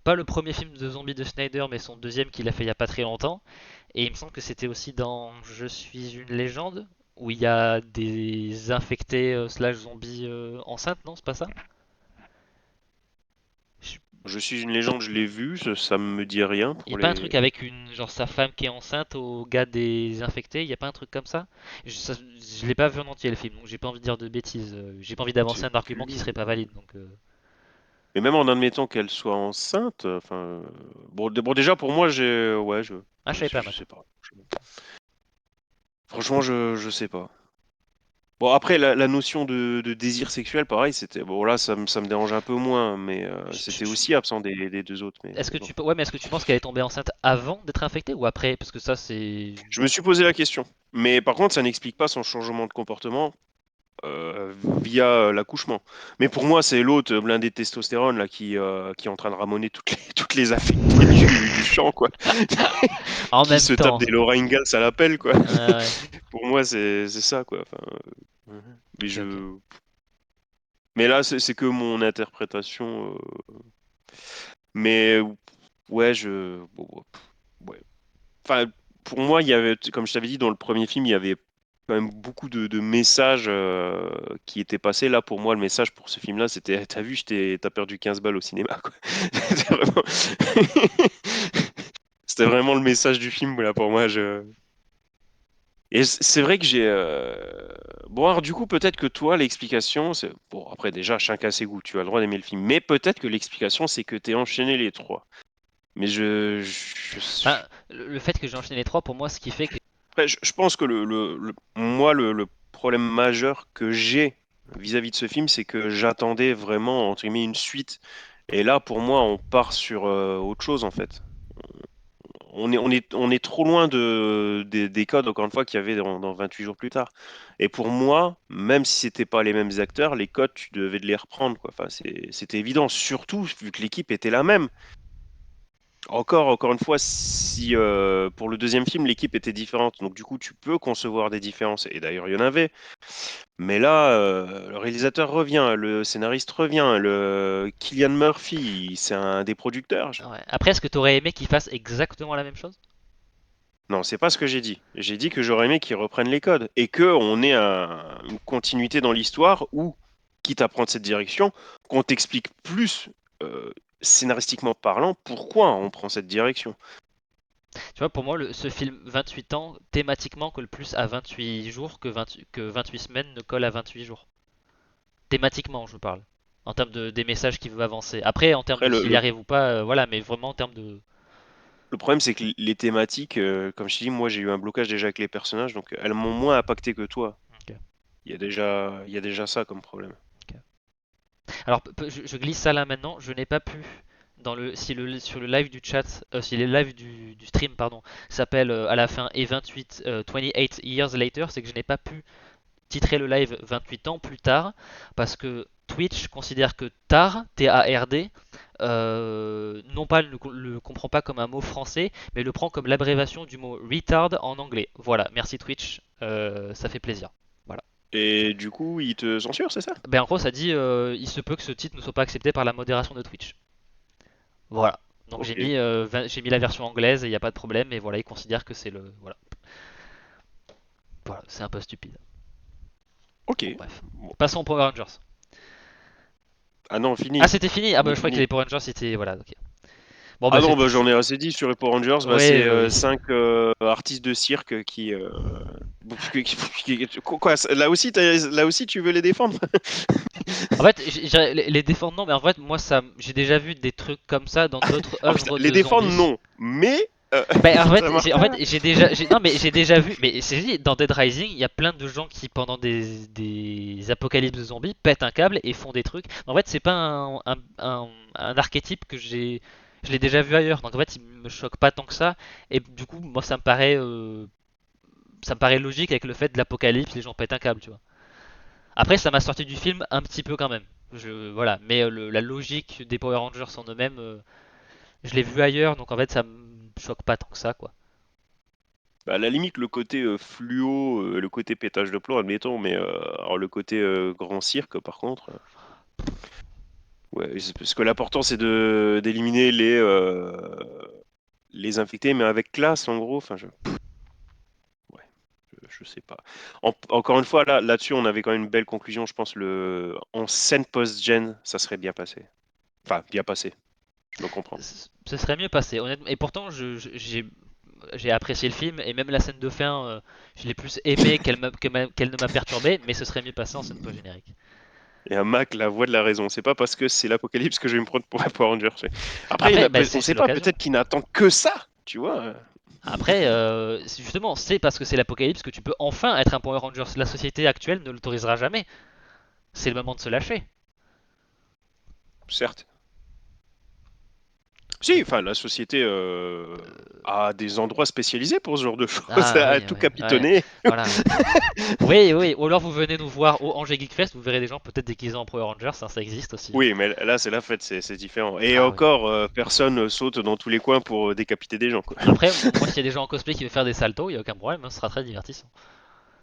pas le premier film de zombie de Snyder, mais son deuxième qu'il a fait il y a pas très longtemps. Et il me semble que c'était aussi dans Je suis une légende, où il y a des infectés slash zombies enceintes, non, c'est pas ça? Je- Je suis une légende, je l'ai vu, ça me dit rien Il y a pour pas un les. truc avec genre sa femme qui est enceinte au gars des infectés, il y a pas un truc comme ça? Je l'ai pas vu en entier le film, donc j'ai pas envie de dire de bêtises, j'ai pas envie Je d'avancer sais un argument qui plus. serait pas valide, donc Mais même en admettant qu'elle soit enceinte, enfin, bon, déjà pour moi, ouais, ah je savais pas je moi. sais pas. Franchement, je sais pas. Bon, après, la notion de désir sexuel, pareil, c'était. Bon, là, ça me dérange un peu moins, mais c'était aussi absent des deux autres. Est-ce que Mais bon. ouais, mais est-ce que tu penses qu'elle est tombée enceinte avant d'être infectée ou après? Parce que ça, c'est. Je me suis posé la question. Mais par contre, ça n'explique pas son changement de comportement via l'accouchement. Mais pour moi, c'est l'autre blindé de testostérone là, qui est en train de ramoner toutes les affectés du champ, quoi. En Qui même se tape temps. des Loringas à l'appel, quoi. Ouais. Pour moi, c'est ça, quoi. Enfin, mais Ok, ok. mais là, c'est que mon interprétation. Mais ouais, ouais. Enfin, pour moi, il y avait, comme je t'avais dit dans le premier film, il y avait quand même beaucoup de messages qui étaient passés. Là, pour moi, le message pour ce film-là, c'était, t'as vu, t'as perdu 15 balles au cinéma, quoi. C'était vraiment... C'était vraiment le message du film, là, pour moi. Et c'est vrai que j'ai... Bon, alors du coup, peut-être que toi, l'explication, c'est... Bon, après, déjà, chacun ses goûts, tu as le droit d'aimer le film. Mais peut-être que l'explication, c'est que t'es enchaîné les trois. Mais Enfin, le fait que j'ai enchaîné les trois, pour moi, ce qui fait que. Après, je pense que moi, le problème majeur que j'ai vis-à-vis de ce film, c'est que j'attendais vraiment, entre guillemets, une suite. Et là, pour moi, on part sur autre chose, en fait. On est trop loin des codes, encore une fois, qu'il y avait dans 28 jours plus tard. Et pour moi, même si c'était pas les mêmes acteurs, les codes, tu devais de les reprendre, quoi. Enfin, c'était évident, surtout vu que l'équipe était la même. Encore une fois, si pour le deuxième film, l'équipe était différente, donc du coup, tu peux concevoir des différences, et d'ailleurs, il y en avait. Mais là, le réalisateur revient, le scénariste revient, le Cillian Murphy, c'est un des producteurs. Ouais. Après, est-ce que t'aurais aimé qu'ils fassent exactement la même chose? Non, c'est pas ce que j'ai dit. J'ai dit que j'aurais aimé qu'ils reprennent les codes et que on ait une continuité dans l'histoire où, quitte à prendre cette direction, qu'on t'explique plus, scénaristiquement parlant, pourquoi on prend cette direction. Tu vois, pour moi, ce film 28 ans, thématiquement, colle plus à 28 jours que 28 semaines ne colle à 28 jours. Thématiquement, je parle. En termes des messages qu'il veut avancer. Après, en termes Après, de s'il y arrive ou pas, voilà, mais vraiment en termes de. le problème, c'est que les thématiques, comme je t'ai dit, moi j'ai eu un blocage déjà avec les personnages, donc elles m'ont moins impacté que toi. Ok, Il y a déjà ça comme problème. ok. Alors, je glisse ça là maintenant. Je n'ai pas pu sur le live du chat, si le live du stream pardon, s'appelle à la fin et 28 28 years later, c'est que je n'ai pas pu titrer le live 28 ans plus tard parce que Twitch considère que tard, T-A-R-D, non pas le comprend pas comme un mot français, mais le prend comme l'abréviation du mot retard en anglais. Voilà, merci Twitch, ça fait plaisir. Voilà. Et du coup, ils te censurent, c'est ça? Ben en gros, ça dit il se peut que ce titre ne soit pas accepté par la modération de Twitch. Voilà. Donc Ok, j'ai mis la version anglaise et il n'y a pas de problème, et voilà, il considère que c'est le. Voilà. Voilà, c'est un peu stupide. ok. Bon, bref. Bon. Passons aux Power Rangers. Ah non, Ah, fini. c'était fini? Ah, bah, Non, je croyais que les fini. Power Rangers c'était. Voilà, ok. Bon, bah, Ah non, c'était. bah, j'en ai assez dit sur les Power Rangers. Bah, Ouais, c'est oui. cinq artistes de cirque Quoi, là aussi, tu veux les défendre? En fait, les défendre, non, mais en fait, moi, j'ai déjà vu des trucs comme ça dans d'autres Ah putain, œuvres les de défendre, zombies. non. Mais Ben, en fait, ça marche en fait, pas. non, mais j'ai déjà vu, mais c'est dit, dans Dead Rising, il y a plein de gens qui, pendant des apocalypses de zombies, pètent un câble et font des trucs. En fait, c'est pas un archétype je l'ai déjà vu ailleurs. Donc, en fait, il me choque pas tant que ça. Et du coup, moi, ça me paraît ça me paraît logique avec le fait de l'apocalypse, les gens pètent un câble, tu vois. Après, ça m'a sorti du film un petit peu quand même. Voilà, mais la logique des Power Rangers en eux-mêmes, je l'ai vu ailleurs, donc en fait, ça me choque pas tant que ça, quoi. Bah, à la limite, le côté fluo, le côté pétage de plomb, admettons, mais alors le côté grand cirque, par contre, ouais, parce que l'important c'est de d'éliminer les infectés, mais avec classe, en gros. Enfin, ouais, je sais pas. Encore une fois, là-dessus, on avait quand même une belle conclusion. Je pense en scène post-gen, ça serait bien passé. Enfin, bien passé. Je me comprends. Ce serait mieux passé, honnêtement. Et pourtant, j'ai apprécié le film, et même la scène de fin, je l'ai plus aimé qu'elle ne m'a perturbé, mais ce serait mieux passé en scène post-générique. Et un Mac, la voix de la raison. C'est pas parce que c'est l'apocalypse que je vais me prendre pour un Power Ranger. Après, Après, bah, on c'est sait pas, l'occasion. peut-être qu'il n'attend que ça, tu vois. Après, justement, c'est parce que c'est l'apocalypse que tu peux enfin être un Power Rangers. La société actuelle ne l'autorisera jamais. C'est le moment de se lâcher. Certes. Si, enfin, la société a des endroits spécialisés pour ce genre de choses, Ah à oui, tout oui, ouais, capitonner. voilà. Oui, oui. Ou alors vous venez nous voir au Angers Geek Fest, vous verrez des gens peut-être déguisés en Power Rangers, ça existe aussi, hein. Oui, mais là, c'est la fête, c'est différent. Et Ah oui. encore, personne saute dans tous les coins pour décapiter des gens, quoi. Après, moi, s'il y a des gens en cosplay qui veulent faire des saltos, il n'y a aucun problème, hein, ce sera très divertissant.